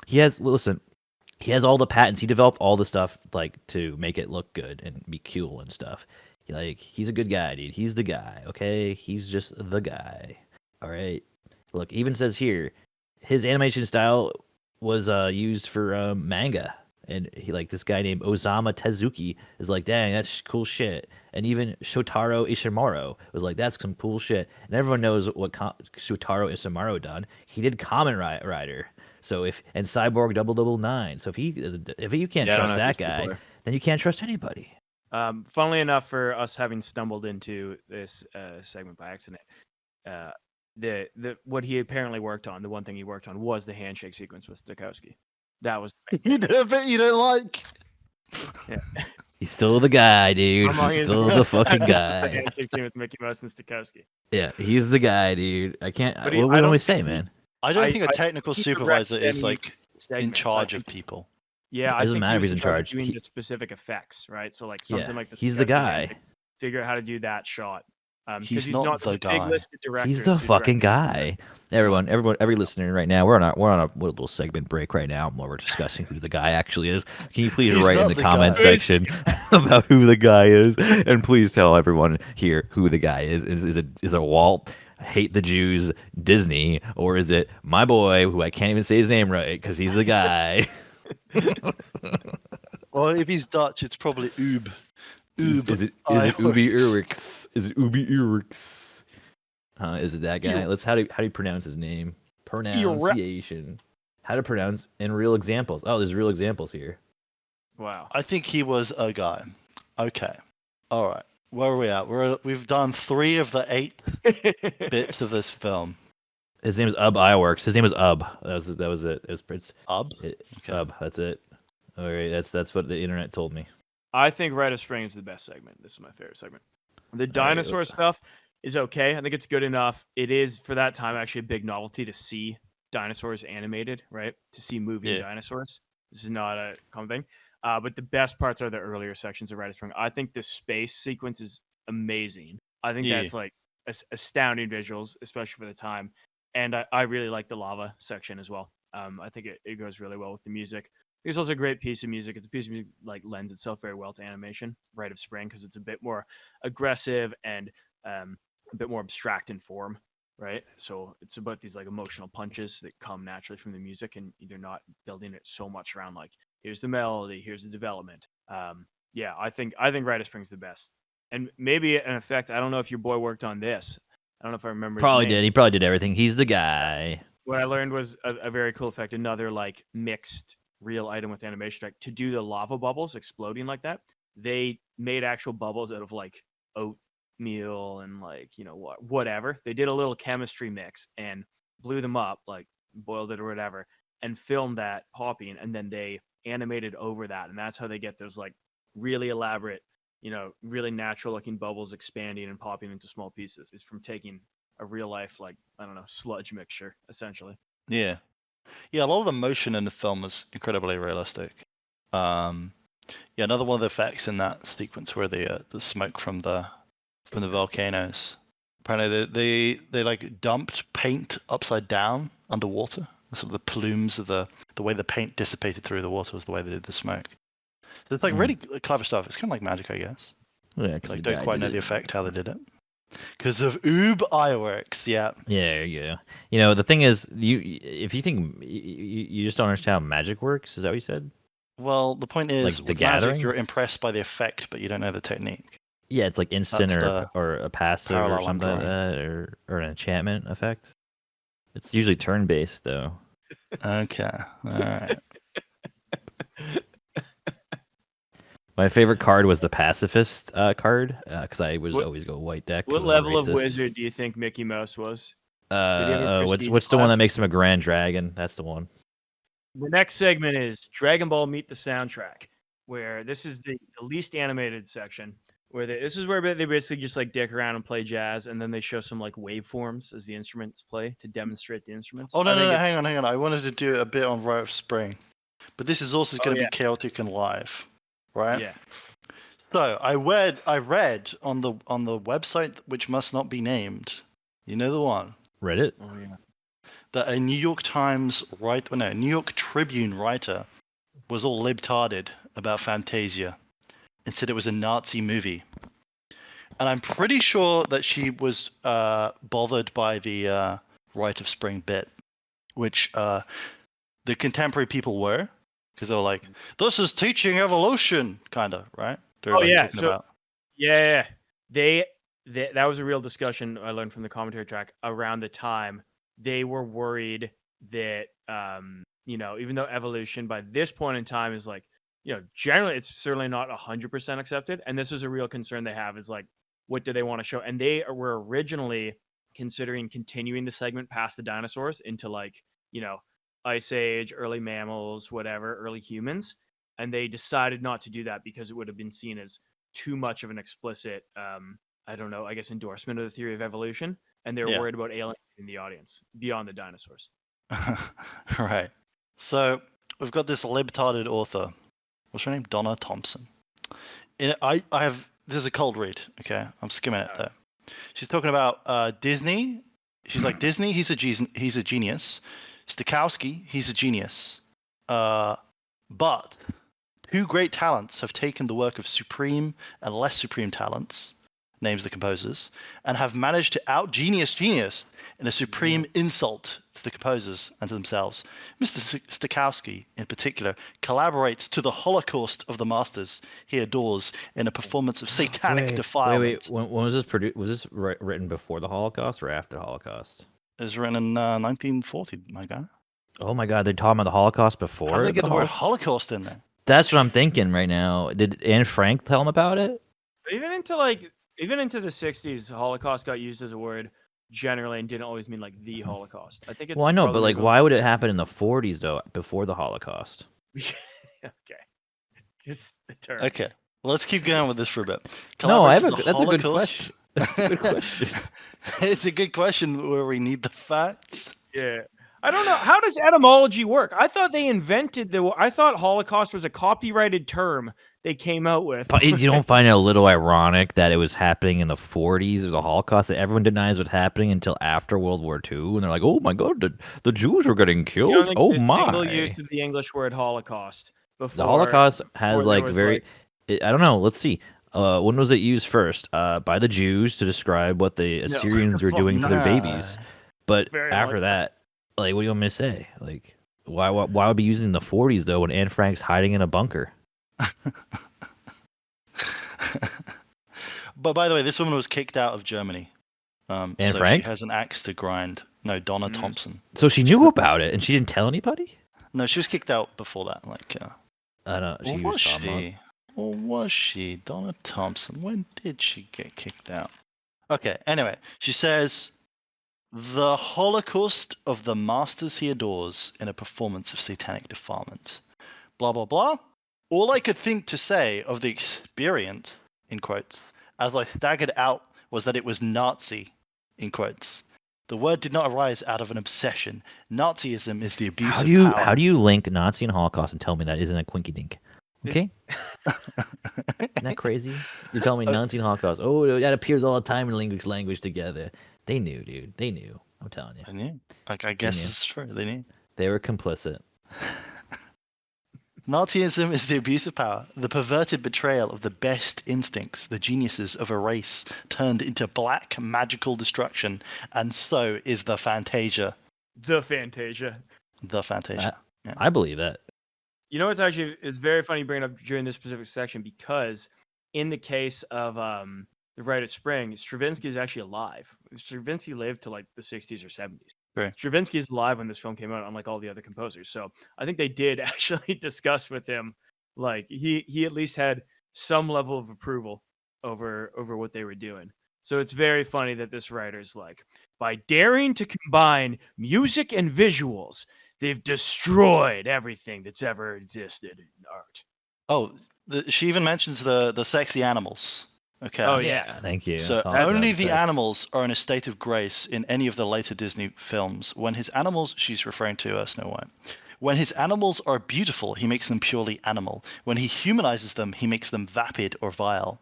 He has all the patents. He developed all the stuff like to make it look good and be cool and stuff. He's a good guy, dude. He's the guy, okay? He's just the guy. All right. Look, even says here his animation style was used for manga. And he this guy named Osamu Tezuki is like, dang, that's cool shit. And even Shotaro Ishimaro was like, that's some cool shit. And everyone knows what Shotaro Ishimaro done. He did Kamen Rider. So and Cyborg 009. So if you can't trust that guy, then you can't trust anybody. Funnily enough, for us having stumbled into this segment by accident, what he apparently worked on, the one thing he worked on was the handshake sequence with Stokowski. That was the you did a bit you don't like. Yeah. He's still the guy, dude. Among He's his still the fucking guy. handshake scene with Mickey Mouse and Stokowski. Yeah, he's the guy, dude. I can't. But What do we say, man? I don't think a technical he supervisor directed is any like in segments. charge of people. Yeah, It I doesn't think matter he if was he's in in charge of charge. doing the specific effects, right? So like something like the He's the Stokowski guy. thing, figure out how to do that shot. Because He's he's not not the a guy. big listed director. He's the fucking guy. Everyone, every listener right now, we're on a little segment break right now where we're discussing who the guy actually is. Can you please He's write in not the the comment guy. section about who the guy is, and please tell everyone here who the guy is. Is it Walt? Hate the Jews, Disney, or is it my boy who I can't even say his name right because he's the guy? Well, if he's Dutch, it's probably Oob. Oob. Is it Ubi Urix? Is it Ubi Urix? Is it that guy? How do you pronounce his name? Pronunciation. How to pronounce in real examples. Oh, there's real examples here. Wow. I think he was a guy. Okay. All right. Where are we at? We've done 3 of the 8 bits of this film. His name is Iwerks. His name is That was it. It's Okay. That's it. All right. That's what the internet told me. I think Rite of Spring is the best segment. This is my favorite segment. The dinosaur stuff is okay. I think it's good enough. It is, for that time, actually a big novelty to see dinosaurs animated, right? To see moving dinosaurs. This is not a common thing. But the best parts are the earlier sections of Rite of Spring. I think the space sequence is amazing. I think that's like astounding visuals, especially for the time. And I really like the lava section as well. I think it goes really well with the music. It's also a great piece of music. It's a piece of music like lends itself very well to animation, Rite of Spring, because it's a bit more aggressive and a bit more abstract in form, right? So it's about these like emotional punches that come naturally from the music, and you're not building it so much around like here's the melody, here's the development. Yeah, I think Rite of Spring's the best, and maybe an effect. I don't know if your boy worked on this. I don't know if I remember. Probably did. He probably did everything. He's the guy. What I learned was a very cool effect. Another like mixed real item with animation track to do the lava bubbles exploding like that. They made actual bubbles out of like oatmeal and like whatever. They did a little chemistry mix and blew them up, like boiled it or whatever, and filmed that popping, and then they animated over that, and that's how they get those like really elaborate, really natural looking bubbles expanding and popping into small pieces. Is from taking a real life like I don't know sludge mixture essentially. Yeah. Yeah, a lot of the motion in the film is incredibly realistic. Another one of the effects in that sequence where the smoke from the volcanoes. Apparently, they like dumped paint upside down underwater. Sort of the plumes of the way the paint dissipated through the water was the way they did the smoke. So it's like really clever stuff. It's kind of like magic, I guess. Yeah, because like don't quite know the effect how they did it. Because of Oob Iwerks, yeah. Yeah. The thing is, if you think you just don't understand how magic works, is that what you said? Well, the point is, like the with gathering, magic, you're impressed by the effect, but you don't know the technique. Yeah, it's like instant or a passive or something like that, or an enchantment effect. It's usually turn-based, though. Okay, all right. My favorite card was the pacifist card because I was always go white deck. What level of wizard do you think Mickey Mouse was? What's the one that makes him a grand dragon? That's the one. The next segment is Dragon Ball Meet the Soundtrack, where this is the least animated section. This is where they basically just like dick around and play jazz, and then they show some like waveforms as the instruments play to demonstrate the instruments. Oh no, hang on. I wanted to do a bit on Rite of Spring, but this is also going to be chaotic and live, right? Yeah. So I read on the website which must not be named. You know the one. Reddit. Oh yeah. That a New York Tribune writer was all libtarded about Fantasia and said it was a Nazi movie. And I'm pretty sure that she was bothered by the Rite of Spring bit, which the contemporary people were, because they were like, this is teaching evolution, kind of, right? That was a real discussion I learned from the commentary track around the time. They were worried that, even though evolution by this point in time is like, generally it's certainly not 100% accepted. And this was a real concern they have is like, what do they want to show? And they were originally considering continuing the segment past the dinosaurs into like, Ice Age, early mammals, whatever, early humans. and they decided not to do that because it would have been seen as too much of an explicit, I don't know, I guess endorsement of the theory of evolution, and they were worried about alienating the audience beyond the dinosaurs. Right. So we've got this libtarded author. What's her name? Donna Thompson. I have this is a cold read. Okay, I'm skimming it though. She's talking about Disney. She's like, Disney, he's a genius. Stokowski, he's a genius. But two great talents have taken the work of supreme and less supreme talents, names the composers, and have managed to out-genius genius in a supreme insult to the composers and to themselves. Mr. Stokowski, in particular, collaborates to the Holocaust of the masters he adores in a performance of satanic defilement. When was this produced? Was this written before the Holocaust or after the Holocaust? It was written in 1940, my guy. Oh my God, they're talking about the Holocaust before? How did they get the word Holocaust in there? That's what I'm thinking right now. Did Anne Frank tell him about it? Even into the 60s, Holocaust got used as a word generally and didn't always mean like the Holocaust. I think it's. Well, I know, but like, why would it happen in the 40s though, before the Holocaust? Okay, just the term. Okay, let's keep going with this for a bit. No, that's a good question. That's a good question. It's a good question where we need the facts. Yeah. I don't know. How does etymology work? I thought they invented I thought Holocaust was a copyrighted term they came out with. But you don't find it a little ironic that it was happening in the 40s? There's a Holocaust that everyone denies what's happening until after World War II, and they're like, "Oh my God, the Jews were getting killed." You don't think oh my! Single use of the English word Holocaust. The Holocaust has like very. I don't know. Let's see. When was it used first? By the Jews to describe what the Assyrians were doing to their babies. But after that, like, what do you want me to say? Like, why would I be using the 40s though when Anne Frank's hiding in a bunker? But by the way, this woman was kicked out of Germany. Anne so Frank? She has an axe to grind. No, Donna Thompson. So she knew about it and she didn't tell anybody? No, she was kicked out before that. Like, I don't know. was she? Or was she? Donna Thompson. When did she get kicked out? Okay, anyway, she says, the Holocaust of the masters he adores in a performance of satanic defilement. Blah, blah, blah. All I could think to say of the experience, in quotes, as I staggered out, was that it was Nazi, in quotes. The word did not arise out of an obsession. Nazism is the abuse of power. How do you link Nazi and Holocaust and tell me that isn't a quinky dink? Okay? Isn't that crazy? You're telling me Nazi and Holocaust. Oh, that appears all the time in language together. They knew, dude. They knew. I'm telling you. They knew. Like, I guess it's true. They knew. They were complicit. Nazism is the abuse of power, the perverted betrayal of the best instincts, the geniuses of a race turned into black magical destruction, and so is the Fantasia. The Fantasia. The Fantasia. I believe that. You know, it's very funny bringing up during this specific section because in the case of The Rite of Spring, Stravinsky is actually alive. Stravinsky lived to like the 60s or 70s. Right. Stravinsky is alive when this film came out, unlike all the other composers. So I think they did actually discuss with him, like he at least had some level of approval over what they were doing. So it's very funny that this writer's like, by daring to combine music and visuals, they've destroyed everything that's ever existed in art. Oh, she even mentions the sexy animals. Okay. Oh yeah, thank you. So only the animals are in a state of grace in any of the later Disney films. When his animals, she's referring to Snow White. When his animals are beautiful, he makes them purely animal. When he humanizes them, he makes them vapid or vile.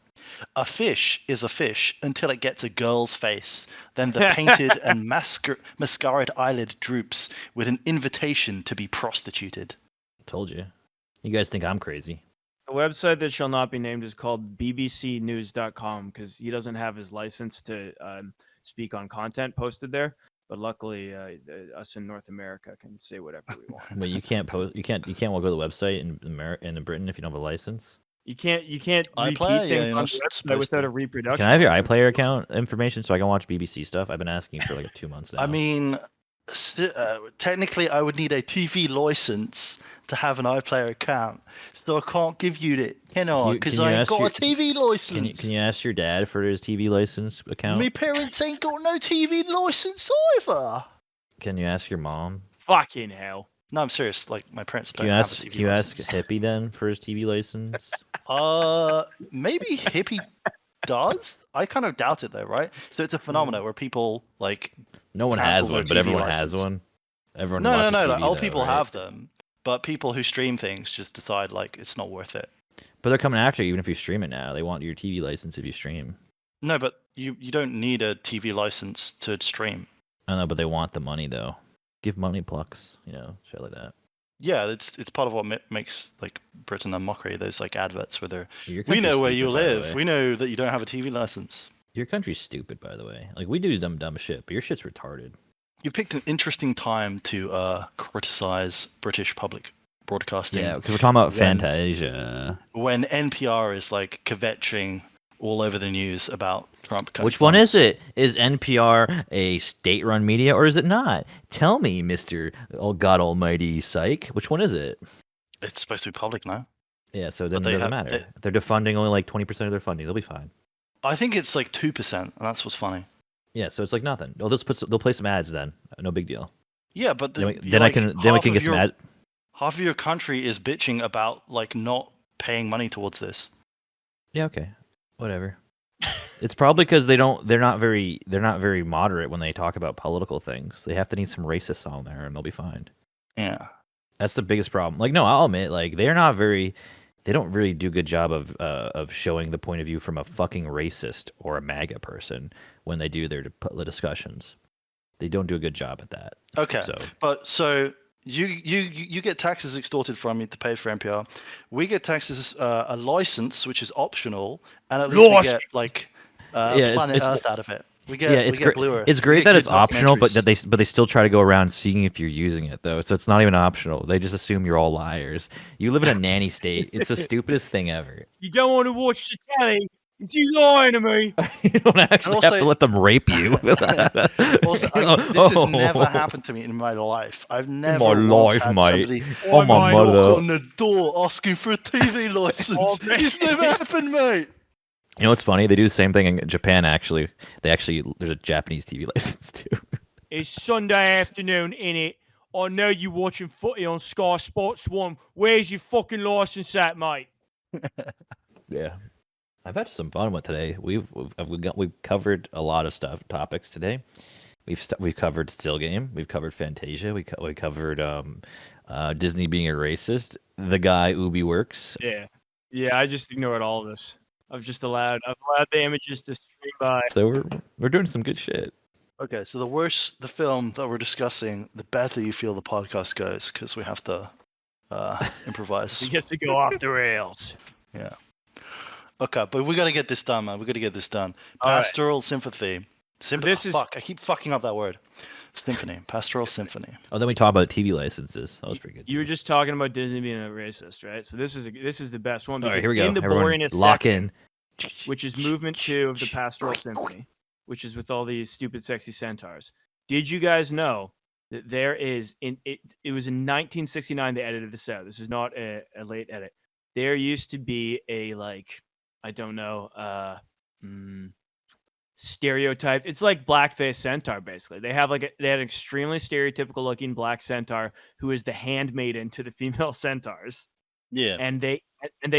A fish is a fish until it gets a girl's face. Then the painted and mascaraed eyelid droops with an invitation to be prostituted. Told you. You guys think I'm crazy. The website that shall not be named is called bbcnews.com because he doesn't have his license to speak on content posted there. But luckily, us in North America can say whatever we want. But you can't post. You can't go to the website in Britain if you don't have a license. You can't repeat iPlayer, things on the website without a reproduction. Can I have your iPlayer account information so I can watch BBC stuff? I've been asking for like 2 months now. I mean, technically, I would need a TV license to have an iPlayer account, so I can't give you that, can I? Because I ain't got a TV license. Can you ask your dad for his TV license account? My parents ain't got no TV license either. Can you ask your mom? Fucking hell. No, I'm serious. Like my parents don't Can have a TV you ask license. Hippie then for his TV license? Maybe Hippie does. I kind of doubt it though, right? So it's a phenomenon where people like No one cancel has their one, but TV everyone license. has one. Everyone No, watches TV like, old though, people right? have them, but people who stream things just decide like it's not worth it. But they're coming after you even if you stream it now. They want your TV license if you stream. No, but you don't need a TV license to stream. I know, but they want the money though. Give money plucks, shit like that. Yeah, it's part of what makes like Britain a mockery. Those like adverts where they're Your we know country's where stupid, you by the live. way. We know that you don't have a TV license. Your country's stupid, by the way. Like we do dumb shit, but your shit's retarded. You picked an interesting time to criticize British public broadcasting. Yeah, because we're talking about Fantasia. When NPR is like kvetching all over the news about Trump. Which one is it? Is NPR a state-run media or is it not? Tell me, Mr. God Almighty Psyk. Which one is it? It's supposed to be public now. Yeah, so then it doesn't matter. They're defunding only like 20% of their funding. They'll be fine. I think it's like 2%, and that's what's funny. Yeah, so it's like nothing. They'll play some ads then. No big deal. Yeah, but then we can get some ads. Half of your country is bitching about like not paying money towards this. Yeah, okay. Whatever. It's probably because they're not very moderate when they talk about political things. They have to need some racists on there, and they'll be fine. Yeah, that's the biggest problem. Like, no, I'll admit, like they don't really do a good job of showing the point of view from a fucking racist or a MAGA person when they do their discussions. They don't do a good job at that. Okay, so you get taxes extorted from you to pay for NPR. We get taxes a license, which is optional, and at least we get like Planet Earth out of it. We get Blue Earth. It's great that it's optional, but they still try to go around seeing if you're using it though. So it's not even optional. They just assume you're all liars. You live in a nanny state. It's the stupidest thing ever. You don't want to watch the telly. Is you lying to me? You don't actually have to let them rape you. This has never happened to me in my life. I've never had somebody knock on the door asking for a TV license. It's never happened, mate. You know what's funny? They do the same thing in Japan. Actually, there's a Japanese TV license too. It's Sunday afternoon, innit? I know you watching footy on Sky Sports 1. Where's your fucking license at, mate? Yeah. I've had some fun with today. We've covered a lot of topics today. We've covered Still Game. We've covered Fantasia. We covered Disney being a racist. The guy Ubi works. Yeah. I just ignored all of this. I've allowed the images to stream by. So we're doing some good shit. Okay, so the worse the film that we're discussing, the better you feel the podcast goes because we have to improvise. He gets to go off the rails. Yeah. Okay, but we got to get this done, man. We got to get this done. Pastoral Sympathy. I keep fucking up that word. Symphony. Pastoral Symphony. Oh, then we talk about TV licenses. That was pretty good. You were just talking about Disney being a racist, right? So this is the best one. All right, here we go. In the Everyone boringness lock section, in. Which is movement 2 of the Pastoral Symphony, which is with all these stupid, sexy centaurs. Did you guys know that there is it was in 1969 they edited this out. This is not a late edit. There used to be a stereotype. It's like blackface centaur basically. They had an extremely stereotypical looking black centaur who is the handmaiden to the female centaurs. Yeah. And they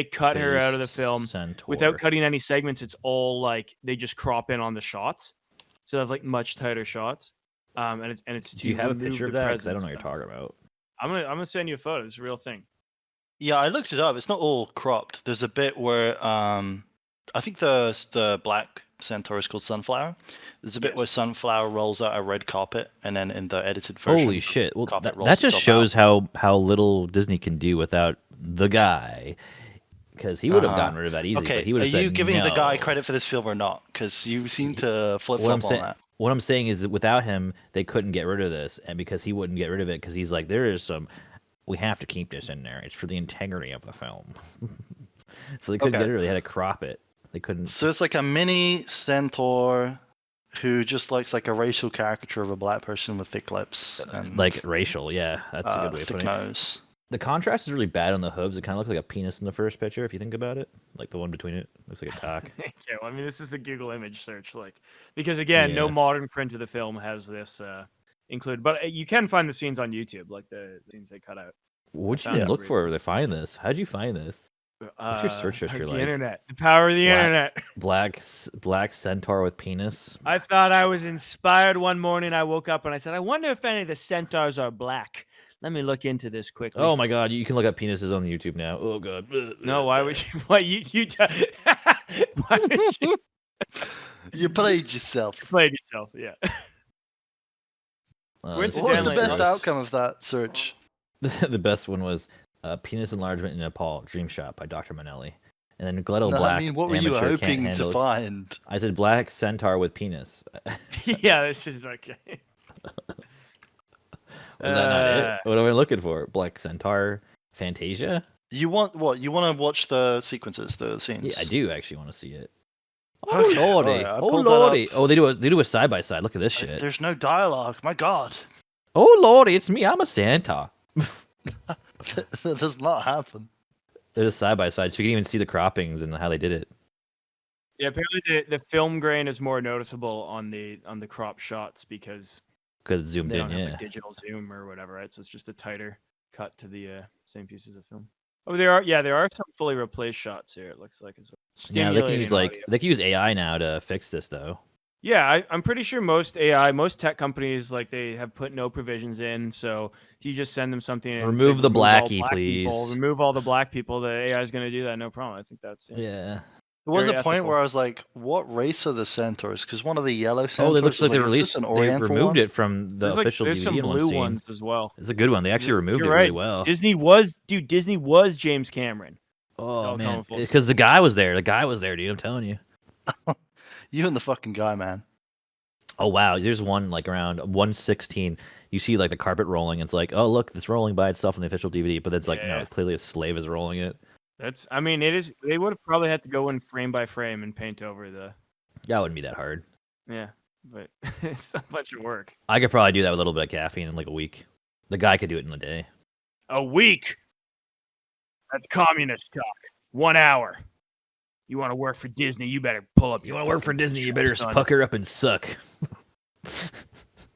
cut her out of the film without cutting any segments. It's all like they just crop in on the shots. So they have like much tighter shots. And it's Do you have a picture of that? 'Cause I don't know what you're talking about. I'm gonna send you a photo. It's a real thing. Yeah, I looked it up. It's not all cropped. There's a bit where I think the black centaur is called Sunflower. There's a bit where Sunflower rolls out a red carpet, and then in the edited version, holy shit! Well, that just shows how little Disney can do without the guy, because he would have gotten rid of that easily. Okay, but he would have are you giving no. the guy credit for this film or not? Because you seem to flip flop on that. What I'm saying is that without him, they couldn't get rid of this, and because he wouldn't get rid of it, because he's like, we have to keep this in there. It's for the integrity of the film. So they couldn't get rid of it. They had to crop it. They couldn't. So it's like a mini centaur who just looks like a racial caricature of a black person with thick lips. And, like racial, yeah. That's a good way of putting it. Thick nose. The contrast is really bad on the hooves. It kind of looks like a penis in the first picture, if you think about it. Like the one between it looks like a cock. Yeah, well, I mean, this is a Google image search, because again, no modern print of the film has this included. But you can find the scenes on YouTube, like the scenes they cut out. What'd you even look for to find this? How'd you find this? What's your search history like? The internet. The power of the internet. Black centaur with penis. I thought I was inspired one morning. I woke up and I said, I wonder if any of the centaurs are black. Let me look into this quickly. Oh my god, you can look up penises on YouTube now. Oh god. No, why would you? Why you? Why would you? You played yourself. You played yourself, yeah. What was the best outcome of that search? The best one was Penis Enlargement in Nepal, Dream Shot by Dr. Manelli. And then Gledel No, Black. I mean, what were you hoping to find? I said black centaur with penis. Yeah, this is okay. Was that not it? What am I looking for? Black centaur, Fantasia? You want what? You want to watch the sequences, the scenes? Yeah, I do actually want to see it. Okay, Oh lordy! right, Oh lordy! Oh, they do a side by side. Look at this shit. There's no dialogue. My god. Oh lordy! It's me. I'm a Santa. That does not happen. There's a side by side, so you can even see the croppings and how they did it. Yeah, apparently the film grain is more noticeable on the crop shots because it's zoomed they in. Don't have a digital zoom or whatever, right? So it's just a tighter cut to the same pieces of film. Oh, there are some fully replaced shots here. It looks like it's yeah. They can use AI now to fix this though. Yeah, I'm pretty sure most tech companies they have put no provisions in. So if you just send them something and remove the blackie, please. Remove all the black people. The AI is going to do that, no problem. I think that's yeah. There was a point where I was like, "What race are the centaurs?" Because one of the yellow centaurs. Oh, they look like they released. An they Oriental removed one? it from the official there's DVD some in one blue scene. ones as well. It's a good one. They actually removed it right. really well. Disney was James Cameron. Oh man, because the guy was there. The guy was there, dude. I'm telling you. You and the fucking guy, man. Oh wow, there's one around 1:16. You see the carpet rolling. It's like, oh look, it's rolling by itself on the official DVD, but it's no, clearly a slave is rolling it. It is. They would have probably had to go in frame by frame and paint over the. That wouldn't be that hard. Yeah, but it's a bunch of work. I could probably do that with a little bit of caffeine in a week. The guy could do it in a day. A week? That's communist talk. 1 hour. You want to work for Disney? You better pull up. You want to work for Disney? You better pucker up and suck.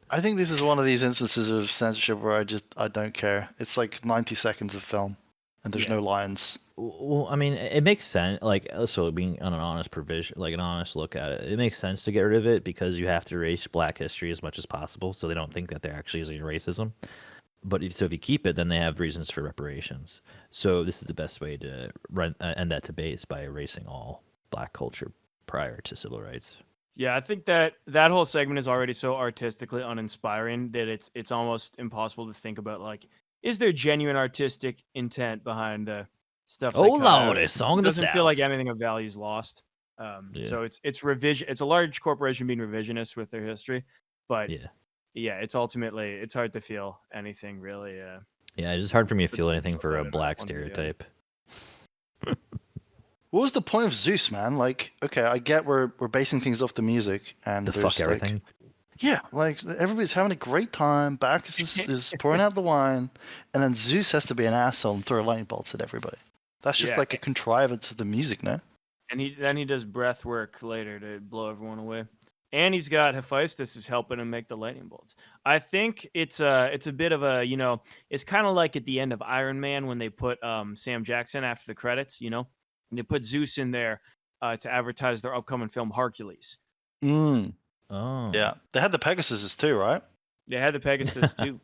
I think this is one of these instances of censorship where I don't care. It's 90 seconds of film, and there's no lines. Well, I mean, it makes sense. So being on an honest provision, an honest look at it, it makes sense to get rid of it because you have to erase Black history as much as possible, so they don't think that there actually is any racism. But if you keep it, then they have reasons for reparations. So this is the best way to end that debate is by erasing all Black culture prior to civil rights. Yeah, I think that whole segment is already so artistically uninspiring that it's almost impossible to think about is there genuine artistic intent behind the stuff? Oh lordy, song of the South. Doesn't feel like anything of value is lost. So it's revision. It's a large corporation being revisionist with their history, but it's ultimately it's hard to feel anything really. Yeah, it's just hard for me to feel anything for a Black stereotype. What was the point of Zeus, man? Okay, I get we're basing things off the music and the fuck everything. Yeah, everybody's having a great time. Bacchus is pouring out the wine, and then Zeus has to be an asshole and throw lightning bolts at everybody. That's just a contrivance of the music, no? And he does breath work later to blow everyone away. And he's got Hephaestus is helping him make the lightning bolts. I think it's a bit of a, it's kind of like at the end of Iron Man when they put Sam Jackson after the credits, and they put Zeus in there to advertise their upcoming film Hercules. Mm. Oh. Yeah. They had the Pegasus too, right? They had the Pegasus too.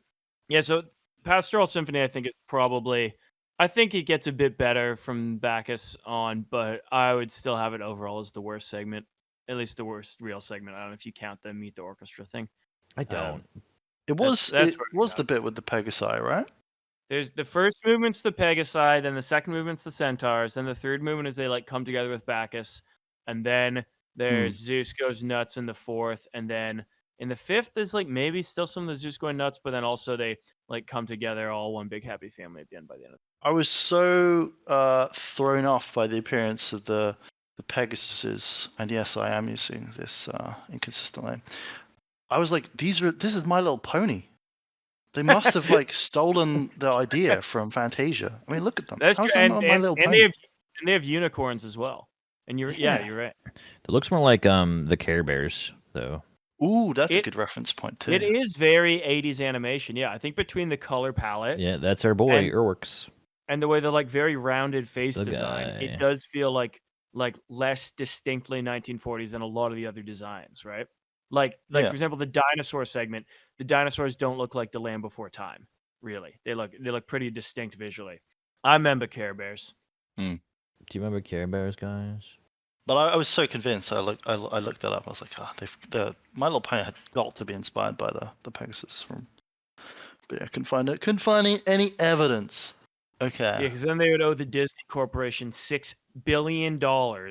Yeah, so Pastoral Symphony I think is probably, I think it gets a bit better from Bacchus on, but I would still have it overall as the worst segment. At least the worst real segment. I don't know if you count the Meet the Orchestra thing. I don't. It was the bit with the Pegasi, right? There's the first movement's the Pegasi, then the second movement's the Centaurs, then the third movement is they come together with Bacchus, and then there's Zeus goes nuts in the fourth, and then in the fifth is maybe still some of the Zeus going nuts, but then also they come together all one big happy family at the end by the end. I was so thrown off by the appearance of the Pegasuses, and yes, I am using this inconsistent name. I was like, this is My Little Pony. They must have stolen the idea from Fantasia. I mean, look at them. That's How's true. that not My Little Pony? They have unicorns as well. And you're right. It looks more like the Care Bears though. Ooh, that's a good reference point too. It is very 80s animation. Yeah, I think between the color palette. Yeah, that's our boy, Urworks. And the way the like very rounded face design, it does feel like less distinctly 1940s than a lot of the other designs, right? Like for example, the dinosaur segment, the dinosaurs don't look like the Land Before Time, really. They look pretty distinct visually. I remember Care Bears. Do you remember Care Bears, guys? But I was so convinced. I looked that up. I was like, My Little Pony had got to be inspired by the Pegasus from. But yeah, I couldn't find it. Couldn't find any evidence. Okay. Yeah, because then they would owe the Disney Corporation $6 billion.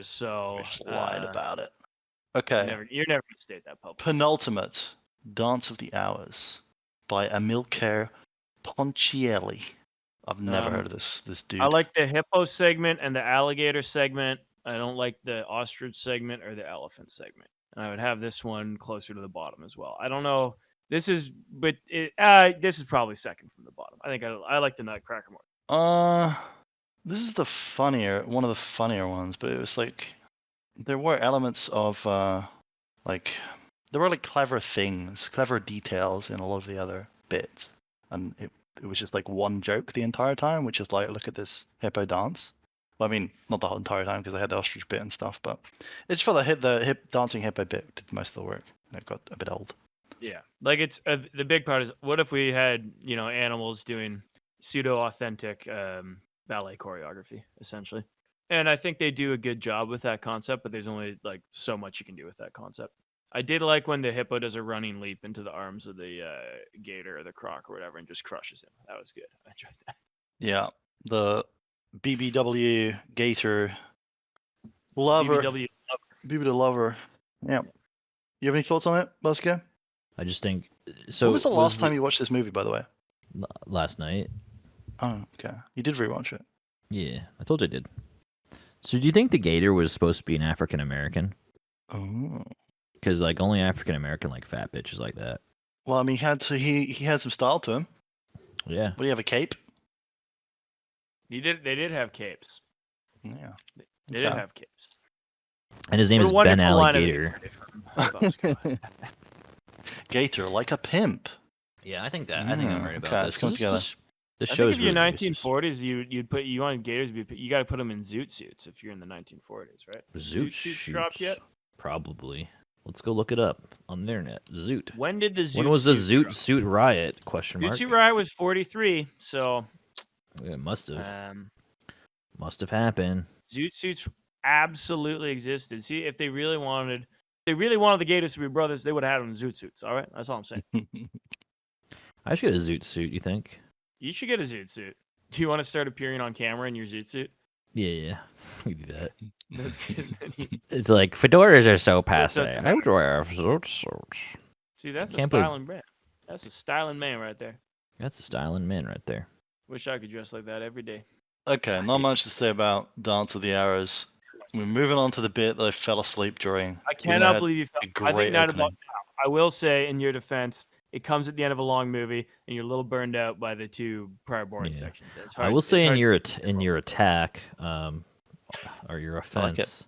So lied about it. Okay. You're never gonna state that publicly. Penultimate, Dance of the Hours, by Amilcare Ponchielli. I've never heard of this dude. I like the hippo segment and the alligator segment. I don't like the ostrich segment or the elephant segment. And I would have this one closer to the bottom as well. I don't know. This is probably second from the bottom. I think I like the Nutcracker more. This is one of the funnier ones, but it was like there were elements of there were like clever things, clever details in a lot of the other bits, and it was just like one joke the entire time, which is like, look at this hippo dance. Well, I mean, not the whole entire time because they had the ostrich bit and stuff, but it just felt like the dancing hippo bit did most of the work, and it got a bit old. Yeah, like it's the big part is what if we had animals doing pseudo-authentic ballet choreography essentially, and I think they do a good job with that concept, but there's only like so much you can do with that concept. I did like when the hippo does a running leap into the arms of the gator or the croc or whatever and just crushes him. That was good. I enjoyed that. Yeah, the BBW gator lover. BBW lover. Yeah. You have any thoughts on it, Bosco? I just think so. When was the last time you watched this movie, by the way? Last night. Oh, okay. You did rewatch it. Yeah, I told you I did. So do you think the gator was supposed to be an African American? Oh. Because like only African American like fat bitches like that. Well, I mean, he had some style to him. Yeah. What do you have, a cape? They did have capes. Yeah. They did have capes. And his name is Ben Alligator. Gator like a pimp. Yeah, I think that. I think I'm right about this. It's coming together. This show is really really 1940s. You want gators to be. You got to put them in zoot suits if you're in the 1940s, right? Zoot suits dropped yet? Probably. Let's go look it up on the internet. Zoot. When did the zoot? When was the zoot suit riot? Question mark. Zoot suit riot was 43. So it must have. Must have happened. Zoot suits absolutely existed. See, if they really wanted the gators to be brothers, they would have had them in zoot suits. All right, that's all I'm saying. I should get a zoot suit. You think? You should get a zoot suit. Do you want to start appearing on camera in your zoot suit? Yeah, we do that. It's like fedoras are so passe. I would wear a zoot suit. See, that's a styling brand. That's a styling man right there. That's a styling man right there. Wish I could dress like that every day. Okay, not much to say about Dance of the Arrows. We're moving on to the bit that I fell asleep during. I cannot believe you fell. I think not about now. I will say, in your defense, it comes at the end of a long movie, and you're a little burned out by the two prior boring sections. It's hard, I will say in your attack, or your offense,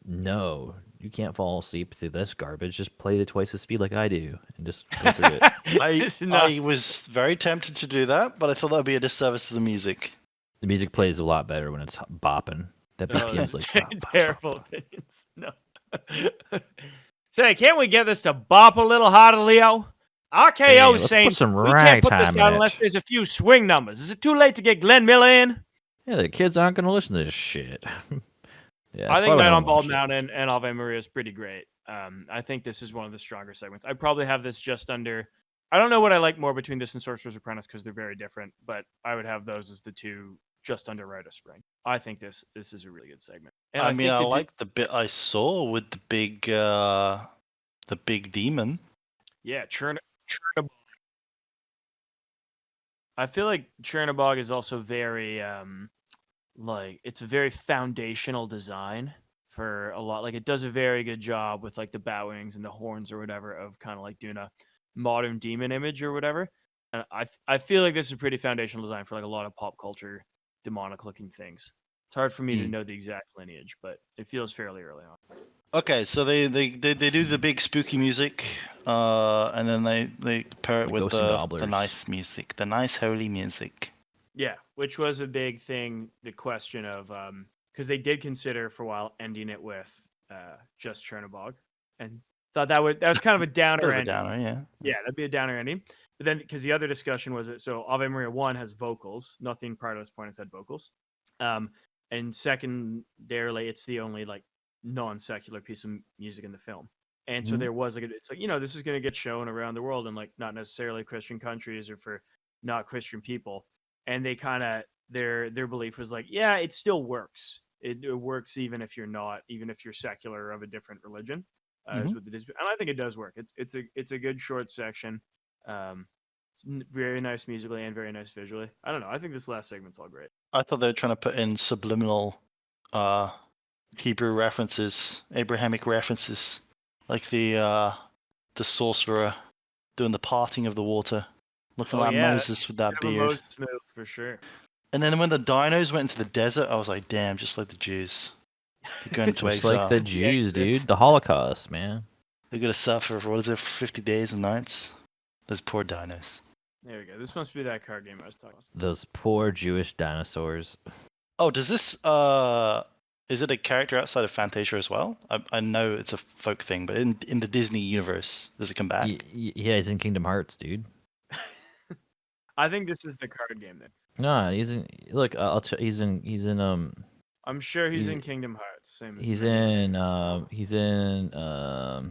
no, you can't fall asleep through this garbage. Just play it twice the speed like I do, and just go through it. I was very tempted to do that, but I thought that would be a disservice to the music. The music plays a lot better when it's bopping. That BPM's like terrible opinions. No. Say, can't we get this to bop a little harder, Leo? RKO's saying we can't put this out unless there's a few swing numbers. Is it too late to get Glenn Miller in? Yeah, the kids aren't going to listen to this shit. Yeah, I think Night on Bald Mountain and Ave Maria is pretty great. I think this is one of the stronger segments. I'd probably have this just under. I don't know what I like more between this and Sorcerer's Apprentice because they're very different, but I would have those as the two just under Rite of Spring. I think this is a really good segment. And I mean, I like the bit I saw with the big demon. Yeah, Chernabog. I feel like Chernabog is also very it's a very foundational design for a lot. Like it does a very good job with like the bat wings and the horns or whatever of kind of like doing a modern demon image or whatever. And I feel like this is a pretty foundational design for like a lot of pop culture demonic looking things. It's hard for me to know the exact lineage, but it feels fairly early on. Okay, so they do the big spooky music, and then they pair it The with Ghosts and the Gobblers. nice music, the nice holy music. Yeah, which was a big thing. The question of because they did consider for a while ending it with just Chernobog, and thought that was kind of a downer Bit of a ending. downer, yeah. Yeah, that'd be a downer ending. But then because the other discussion was that so Ave Maria 1 has vocals. Nothing prior to this point has had vocals. And secondarily, it's the only like non-secular piece of music in the film. And so there was like it's like this is going to get shown around the world in like not necessarily Christian countries or for not Christian people. And they kind of their belief was like, yeah, it still works. It works even if you're secular or of a different religion. Is what it is, and I think it does work. It's a good short section. Very nice musically and very nice visually. I don't know. I think this last segment's all great. I thought they were trying to put in subliminal Hebrew references, Abrahamic references, like the sorcerer doing the parting of the water, looking like Moses with that beard. Moses move for sure. And then when the dinos went into the desert, I was like, damn, just like the Jews. They're going to Just exile. like the Jews, dude. The Holocaust, man. They're going to suffer for, 50 days and nights? Those poor dinos. There we go. This must be that card game I was talking about. Those poor Jewish dinosaurs. Oh, does this, is it a character outside of Fantasia as well? I know it's a folk thing, but in the Disney universe, does it come back? Yeah, he's in Kingdom Hearts, dude. I think this is the card game then. No, he's in. Look, he's in. I'm sure he's in Kingdom Hearts. Same as he's in. He's a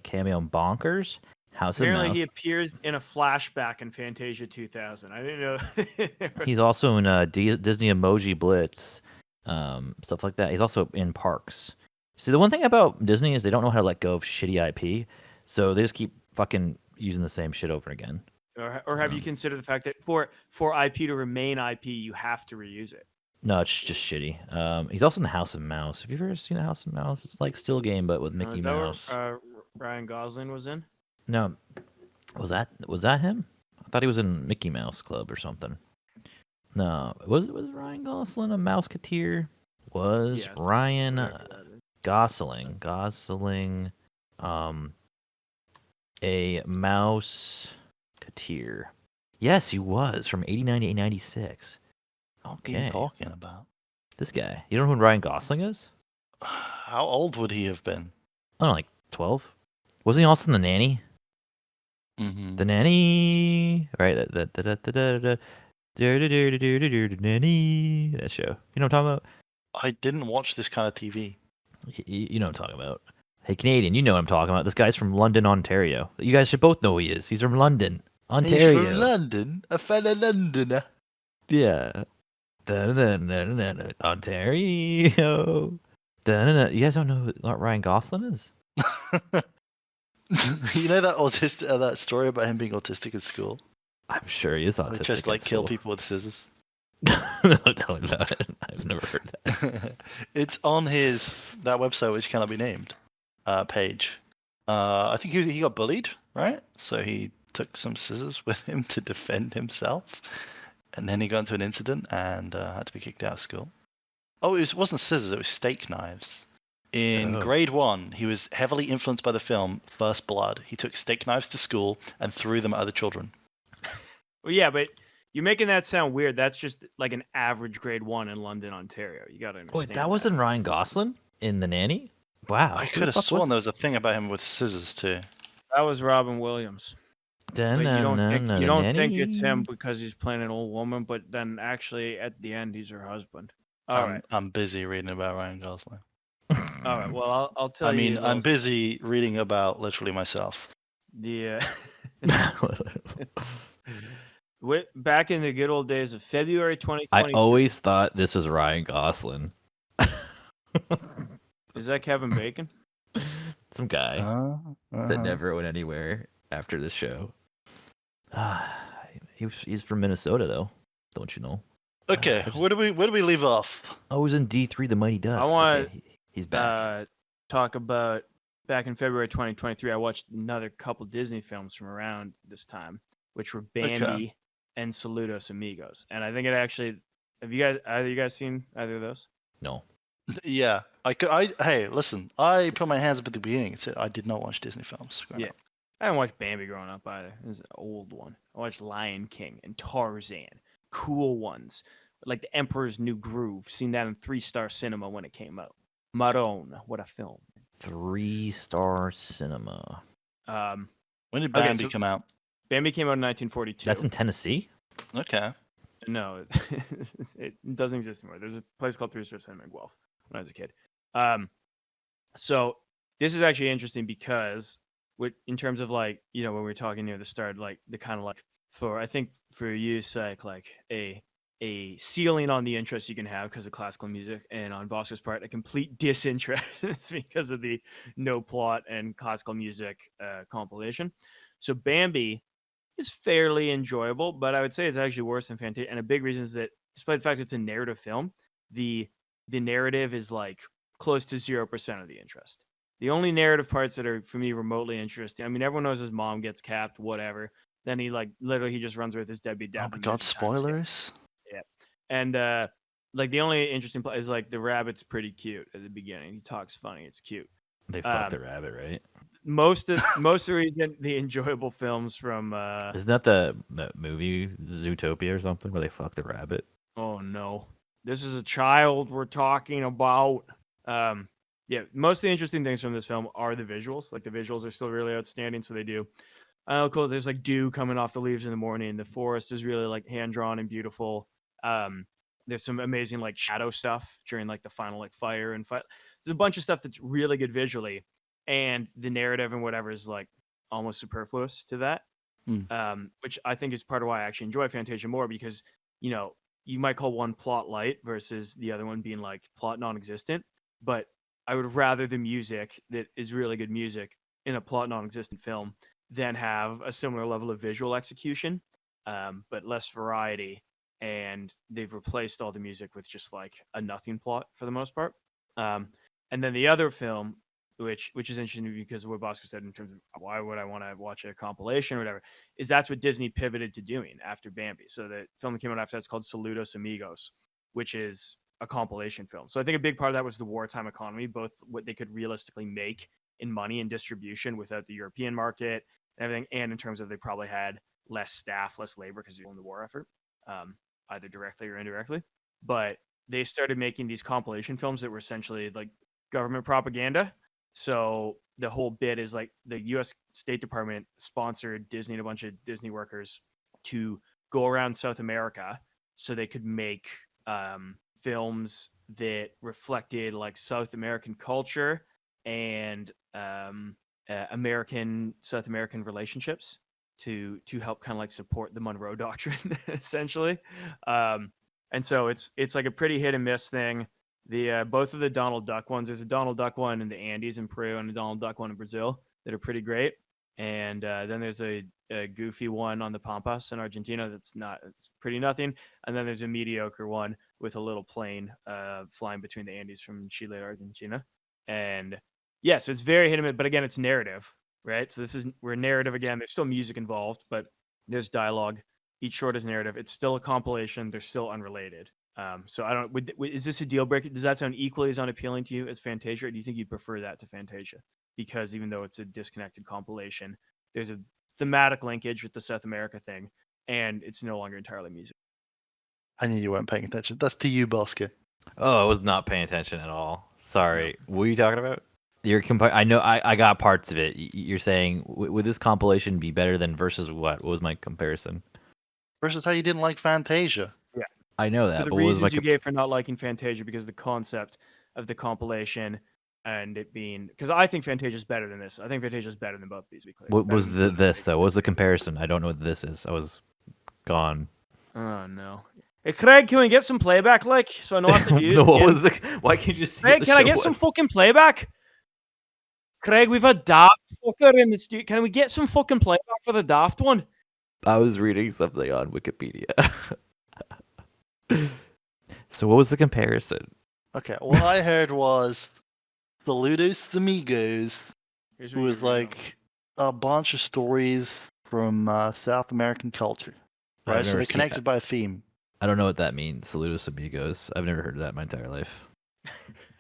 cameo in Bonkers. House of Mouse. Apparently, he appears in a flashback in Fantasia 2000. I didn't know. He's also in Disney Emoji Blitz, stuff like that. He's also in Parks. See, the one thing about Disney is they don't know how to let go of shitty IP, so they just keep fucking using the same shit over again. Or have you considered the fact that for IP to remain IP, you have to reuse it? No, it's just shitty. He's also in the House of Mouse. Have you ever seen the House of Mouse? It's like still game, but with Mickey Mouse. Where, Ryan Gosling was in? No, was that him? I thought he was in Mickey Mouse Club or something. No, was Ryan Gosling a Mouseketeer? Ryan Gosling a Mouseketeer? Yes, he was from 89 to 96. Okay. What are you talking about? This guy. You don't know who Ryan Gosling is? How old would he have been? I don't know, like 12. Wasn't he also in The Nanny? Mm-hmm. The Nanny, right? Nanny. That show. You know what I'm talking about? I didn't watch this kind of TV. You know what I'm talking about. Hey, Canadian, you know what I'm talking about. This guy's from London, Ontario. You guys should both know who he is. He's from London, Ontario. He's from London, a fellow Londoner. Yeah. Ontario. You guys don't know who Ryan Gosling is? You know that that story about him being autistic at school? I'm sure he is autistic. Just like kill people with scissors. No, tell me about it. I've never heard that. It's on that website which cannot be named page. I think he got bullied, right? So he took some scissors with him to defend himself, and then he got into an incident and had to be kicked out of school. Oh, it wasn't scissors; it was steak knives. In grade 1, he was heavily influenced by the film First Blood. He took steak knives to school and threw them at other children. Well, yeah, but you're making that sound weird. That's just like an average grade 1 in London, Ontario. You got to understand. Wait, that wasn't Ryan Gosling in The Nanny? Wow. I could have sworn there was a thing about him with scissors too. That was Robin Williams. You don't think it's him because he's playing an old woman, but then actually at the end he's her husband. All right. I'm busy reading about Ryan Gosling. All right. Well, I'll tell you. I mean, I'm busy reading about literally myself. Yeah. Back in the good old days of February 2020. I always thought this was Ryan Gosling. Is that Kevin Bacon? Some guy that never went anywhere after the show. He's from Minnesota, though. Don't you know? Okay, where do we leave off? Oh, he's in D3, the Mighty Ducks. I want he's back. Talk about back in February 2023. I watched another couple Disney films from around this time, which were Bambi and Saludos, Amigos. And I think it actually. Have either you guys seen either of those? No. Yeah, hey, listen, I put my hands up at the beginning and said I did not watch Disney films. Yeah. I didn't watch Bambi growing up either. This is an old one. I watched Lion King and Tarzan. Cool ones. Like The Emperor's New Groove. Seen that in 3-star cinema when it came out. Maroon. What a film. 3-star cinema. When did Bambi come out? Bambi came out in 1942. That's in Tennessee? Okay. No, it doesn't exist anymore. There's a place called 3-star cinema in Guelph when I was a kid. So this is actually interesting because in terms of like, when we were talking near the start, like the kind of like I think for you, Psyk, like a ceiling on the interest you can have because of classical music, and on Bosco's part, a complete disinterest because of the no plot and classical music compilation. So Bambi is fairly enjoyable, but I would say it's actually worse than Fantasia. And a big reason is that despite the fact it's a narrative film, the narrative is like close to 0% of the interest. The only narrative parts that are for me remotely interesting. I mean, everyone knows his mom gets capped, whatever. Then he he just runs with his deadbeat dad. Oh my god, spoilers. Yeah. And like the only interesting part is like the rabbit's pretty cute at the beginning. He talks funny. It's cute. They fucked the rabbit, right? Most of the enjoyable films from isn't that the movie Zootopia or something where they fuck the rabbit? Oh no, this is a child we're talking about. Yeah, most of the interesting things from this film are the visuals. Like the visuals are still really outstanding, so they do. Cool. There's like dew coming off the leaves in the morning. The forest is really like hand drawn and beautiful. There's some amazing like shadow stuff during like the final like fire and fight. There's a bunch of stuff that's really good visually, and the narrative and whatever is like almost superfluous to that. Which I think is part of why I actually enjoy Fantasia more, because you might call one plot light versus the other one being like plot non-existent, but I would rather the music that is really good music in a plot non-existent film than have a similar level of visual execution, but less variety. And they've replaced all the music with just like a nothing plot for the most part. And then the other film, which is interesting because of what Bosco said in terms of why would I want to watch a compilation or whatever, is that's what Disney pivoted to doing after Bambi. So the film that came out after that's called Saludos, Amigos, which is a compilation film. So I think a big part of that was the wartime economy, both what they could realistically make in money and distribution without the European market and everything, and in terms of they probably had less staff, less labor because you're in the war effort, either directly or indirectly. But they started making these compilation films that were essentially like government propaganda. So the whole bit is like the U.S. State Department sponsored Disney and a bunch of Disney workers to go around South America so they could make films that reflected like South American culture and South American relationships to help kind of like support the Monroe Doctrine, essentially. And so it's like a pretty hit and miss thing. The both of the Donald Duck ones, there's a Donald Duck one in the Andes in Peru and a Donald Duck one in Brazil that are pretty great. And then there's a goofy one on the Pampas in Argentina it's pretty nothing. And then there's a mediocre one with a little plane flying between the Andes from Chile to Argentina. And yeah, so it's very hit and miss, but again, it's narrative, right? So we're narrative again. There's still music involved, but there's dialogue. Each short is narrative. It's still a compilation. They're still unrelated. So I don't. Is this a deal breaker? Does that sound equally as unappealing to you as Fantasia, or do you think you'd prefer that to Fantasia? Because even though it's a disconnected compilation, there's a thematic linkage with the South America thing, and it's no longer entirely music. I knew you weren't paying attention. That's to you, Bosco. Oh, I was not paying attention at all. Sorry. No. What are you talking about? I know I got parts of it. You're saying would this compilation be better than versus what? What was my comparison? Versus how you didn't like Fantasia. Yeah, I know that. For the reasons you gave for not liking Fantasia, because the concept of the compilation and it being, because I think Fantasia is better than this. I think Fantasia is better than both of these. What was this though? What was the comparison? I don't know what this is. I was gone. Oh no. Hey Craig, can we get some playback, like, so I know what to do? No, what was the? Why can't you just? Craig, can I get some fucking playback? Craig, we've a daft fucker in the studio. Can we get some fucking playback for the daft one? I was reading something on Wikipedia. So what was the comparison? Okay, what I heard was Saludos, Amigos, was like a bunch of stories from South American culture, right? So they're connected by a theme. I don't know what that means. Saludos, Amigos. I've never heard of that in my entire life.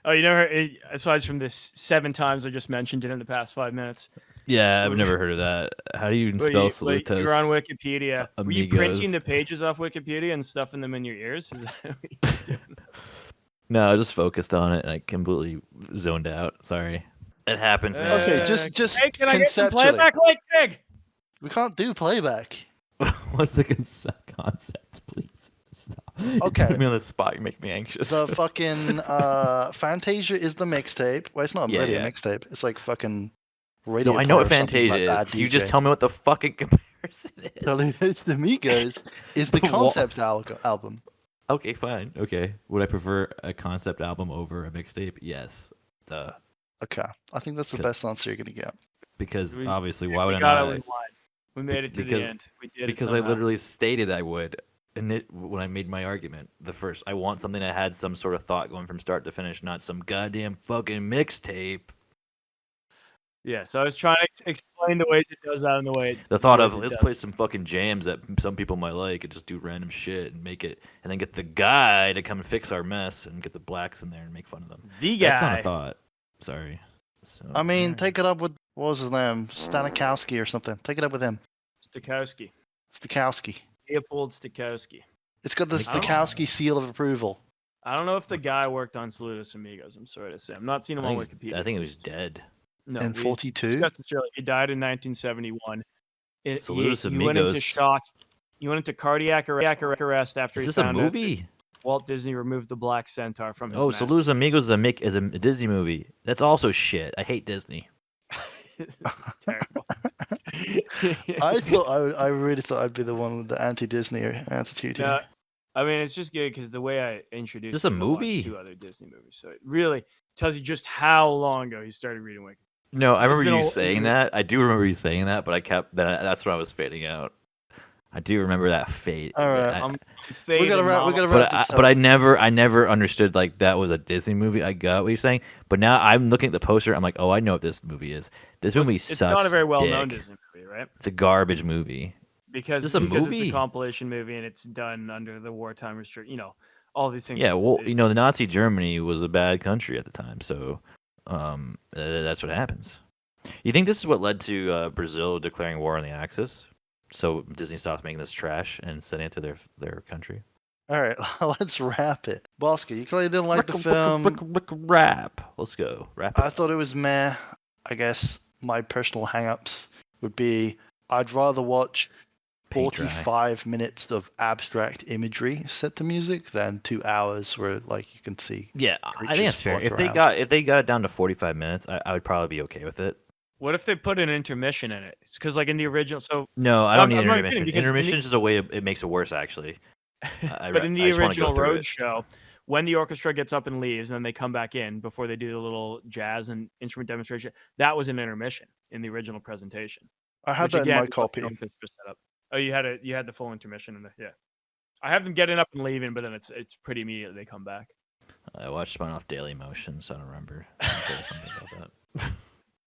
Oh, you never aside from this 7 times I just mentioned it in the past 5 minutes. Yeah, I've never heard of that. How do you even spell Saludos? You're on Wikipedia. Amigos. Were you printing the pages off Wikipedia and stuffing them in your ears? Is that what you're doing? No, I just focused on it and I completely zoned out. Sorry. It happens, man. Okay, just hey, can I get some conceptually. playback like Pig? We can't do playback. What's the concept, please? Stop. Okay. You put me on the spot. You make me anxious. The fucking Fantasia is the mixtape. Well, it's not really a mixtape. It's like fucking radio. No, I know what player or something Fantasia like is. that, You DJ. just tell me what the fucking comparison is. Saludos to Amigos is the concept album. Okay, fine. Okay. Would I prefer a concept album over a mixtape? Yes. Duh. Okay, I think that's the best answer you're gonna get. Because obviously, why would I got not? it in line. We made it to the end. We did because I literally stated I would, and when I made my argument, I want something that had some sort of thought going from start to finish, not some goddamn fucking mixtape. Yeah, so I was trying to explain the ways it does that and the way. The thought of let's play some fucking jams that some people might like and just do random shit and make it, and then get the guy to come and fix our mess and get the blacks in there and make fun of them. The guy. That's not a thought. Sorry. So, I mean, take it up with what was his name, Stanikowski or something. Take it up with him. Stokowski. Leopold Stokowski. It's got the Stokowski seal of approval. I don't know if the guy worked on Saludos Amigos. I'm sorry to say. I'm not seeing him on Wikipedia. I think he was dead. No, in 42. He died in 1971. Saludos Amigos. He went into shock. He went into cardiac arrest after he found out. Is this a movie? Walt Disney removed the black centaur from his Saludos Amigos is a Disney movie. That's also shit. I hate Disney. Terrible. I really thought I'd be the one with the anti-Disney attitude here. I mean, it's just good because the way I introduced this a movie? 2 other Disney movies, so it really tells you just how long ago he started reading Wikipedia. No, I remember you saying that. I do remember you saying that, but that's when I was fading out. I do remember that fade. All right, I'm fading. We gotta wrap this up. But I never understood like that was a Disney movie. I got what you're saying, but now I'm looking at the poster. I'm like, oh, I know what this movie is. This movie sucks. It's not a very well-known Disney movie, right? It's a garbage movie. Because it's a compilation movie and it's done under the wartime restriction. You know, all these things. Yeah, well, the Nazi Germany was a bad country at the time, so that's what happens. You think this is what led to Brazil declaring war on the Axis? So Disney stopped making this trash and sending it to their country? All right, let's wrap it. Bosco, you clearly didn't like the film. Wrap. Let's go. Wrap it. I thought it was meh. I guess my personal hang-ups would be I'd rather watch 45 minutes of abstract imagery set to music than 2 hours where like you can see. Yeah, I think that's fair. If they got it down to 45 minutes, I would probably be okay with it. What if they put an intermission in it? Because like in the original, no, I don't need an intermission. Intermission is a way it makes it worse actually. But in the original Roadshow, when the orchestra gets up and leaves, and then they come back in before they do the little jazz and instrument demonstration, that was an intermission in the original presentation. I had that in my copy. Oh, you had the full intermission in there. Yeah, I have them getting up and leaving, but then it's pretty immediate. They come back. I watched Spun Off Daily Motion, so I don't remember something about that.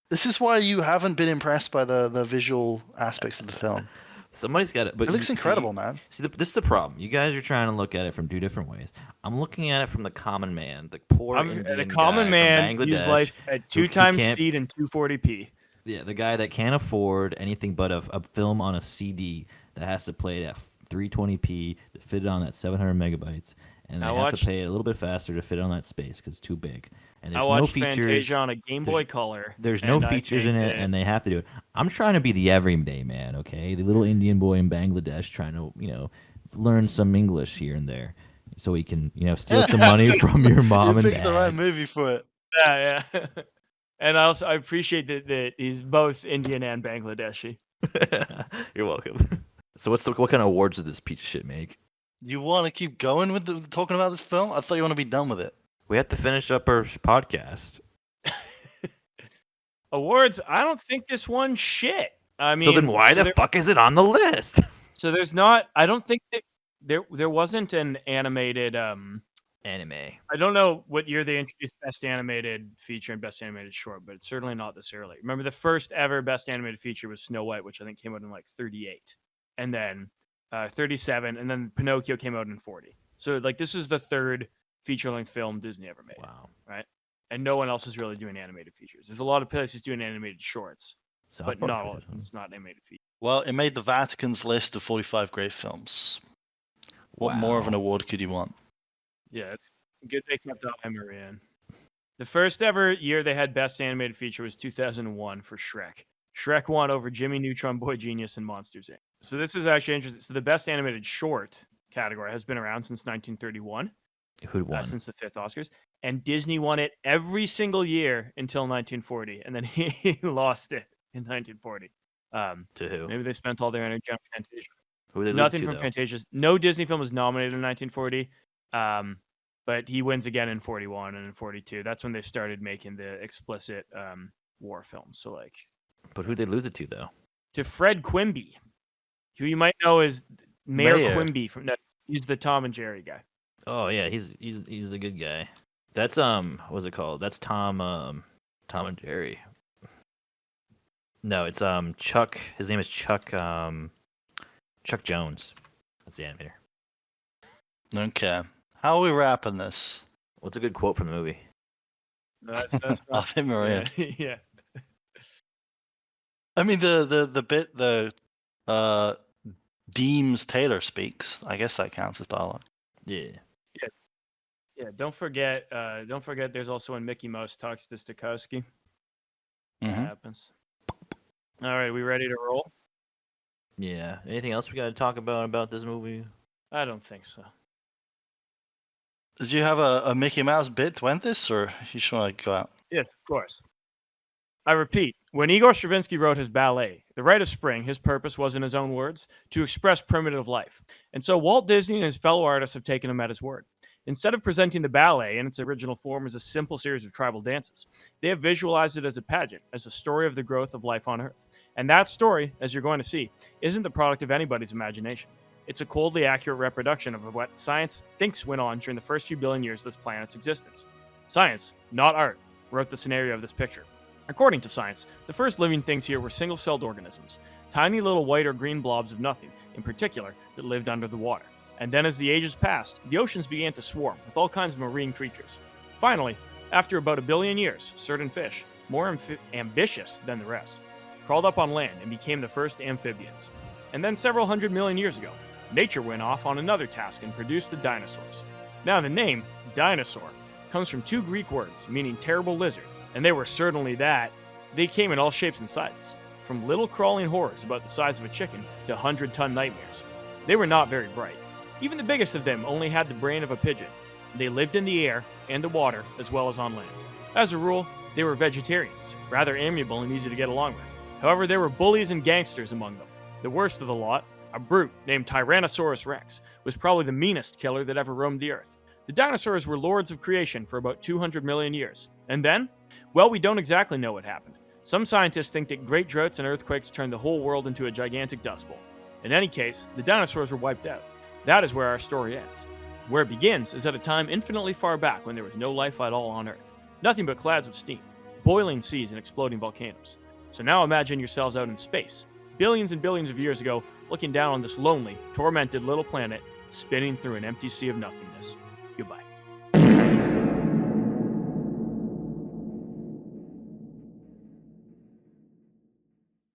This is why you haven't been impressed by the visual aspects of the film. Somebody's got it, but it looks incredible, man. See, this is the problem. You guys are trying to look at it from 2 different ways. I'm looking at it from the common man, the poor Indian the common guy man from Bangladesh, used life at 2 times speed and 240p. Yeah, the guy that can't afford anything but a film on a CD that has to play it at 320p to fit it on that 700 megabytes, and they have to pay it a little bit faster to fit on that space because it's too big. And there's no features. Fantasia on a Game Boy Color. There's no features in it, and they have to do it. I'm trying to be the everyday man, okay? The little Indian boy in Bangladesh trying to, learn some English here and there, so he can, steal some money from your mom and dad. You picked the right movie for it. Yeah. And I appreciate that he's both Indian and Bangladeshi. You're welcome. So what kind of awards did this piece of shit make? You want to keep going with talking about this film? I thought you want to be done with it. We have to finish up our podcast. Awards? I don't think this won shit. I mean, so then why the fuck is it on the list? So there's not. I don't think that there wasn't an animated anime. I don't know what year they introduced Best Animated Feature and Best Animated Short, but it's certainly not this early. Remember, the first ever Best Animated Feature was Snow White, which I think came out in like 38, and then 37, and then Pinocchio came out in 40. So like this is the third feature-length film Disney ever made. Wow. Right? and no one else is really doing animated features. There's a lot of places doing animated shorts, but not all. It's not animated features. Well, it made the Vatican's list of 45 great films. What more of an award could you want? Yeah, it's good they kept Emery in. The first ever year they had Best Animated Feature was 2001 for Shrek. Shrek won over Jimmy Neutron, Boy Genius, and Monsters, Inc. So this is actually interesting. So the Best Animated Short category has been around since 1931. Who won? Since the 5th Oscars. And Disney won it every single year until 1940. And then he lost it in 1940. To who? Maybe they spent all their energy on Fantasia. Who they Nothing lose to, from though? Fantasia. No Disney film was nominated in 1940. But he wins again in 41 and in 42. That's when they started making the explicit war films. So like, but who they lose it to though? To Fred Quimby, who you might know as Mayor Quimby from that. He's the Tom and Jerry guy. Oh yeah, he's a good guy. That's what's it called? That's Tom and Jerry. No, it's Chuck. His name is Chuck Jones. That's the animator. Okay. How are we wrapping this? What's a good quote from the movie? That's not, yeah. I mean the bit Deems Taylor speaks. I guess that counts as dialogue. Yeah. Yeah. Don't forget. There's also when Mickey Mouse talks to Stokowski. That happens. All right, we ready to roll? Yeah. Anything else we got to talk about this movie? I don't think so. Did you have a Mickey Mouse bit to end this, or you just want to go out? Yes, of course. I repeat, when Igor Stravinsky wrote his ballet, The Rite of Spring, his purpose was, in his own words, to express primitive life. And so Walt Disney and his fellow artists have taken him at his word. Instead of presenting the ballet in its original form as a simple series of tribal dances, they have visualized it as a pageant, as a story of the growth of life on Earth. And that story, as you're going to see, isn't the product of anybody's imagination. It's a coldly accurate reproduction of what science thinks went on during the first few billion years of this planet's existence. Science, not art, wrote the scenario of this picture. According to science, the first living things here were single-celled organisms, tiny little white or green blobs of nothing, in particular, that lived under the water. And then as the ages passed, the oceans began to swarm with all kinds of marine creatures. Finally, after about 1 billion years, certain fish, more ambitious than the rest, crawled up on land and became the first amphibians. And then several 100 million years ago, nature went off on another task and produced the dinosaurs. Now the name, dinosaur, comes from 2 Greek words meaning terrible lizard, and they were certainly that. They came in all shapes and sizes, from little crawling horrors about the size of a chicken to 100-ton nightmares. They were not very bright. Even the biggest of them only had the brain of a pigeon. They lived in the air and the water as well as on land. As a rule, they were vegetarians, rather amiable and easy to get along with. However, there were bullies and gangsters among them. The worst of the lot, a brute named Tyrannosaurus Rex, was probably the meanest killer that ever roamed the earth. The dinosaurs were lords of creation for about 200 million years. And then? Well, we don't exactly know what happened. Some scientists think that great droughts and earthquakes turned the whole world into a gigantic dust bowl. In any case, the dinosaurs were wiped out. That is where our story ends. Where it begins is at a time infinitely far back when there was no life at all on Earth. Nothing but clouds of steam, boiling seas, and exploding volcanoes. So now imagine yourselves out in space, billions and billions of years ago, looking down on this lonely, tormented little planet, spinning through an empty sea of nothingness. Goodbye.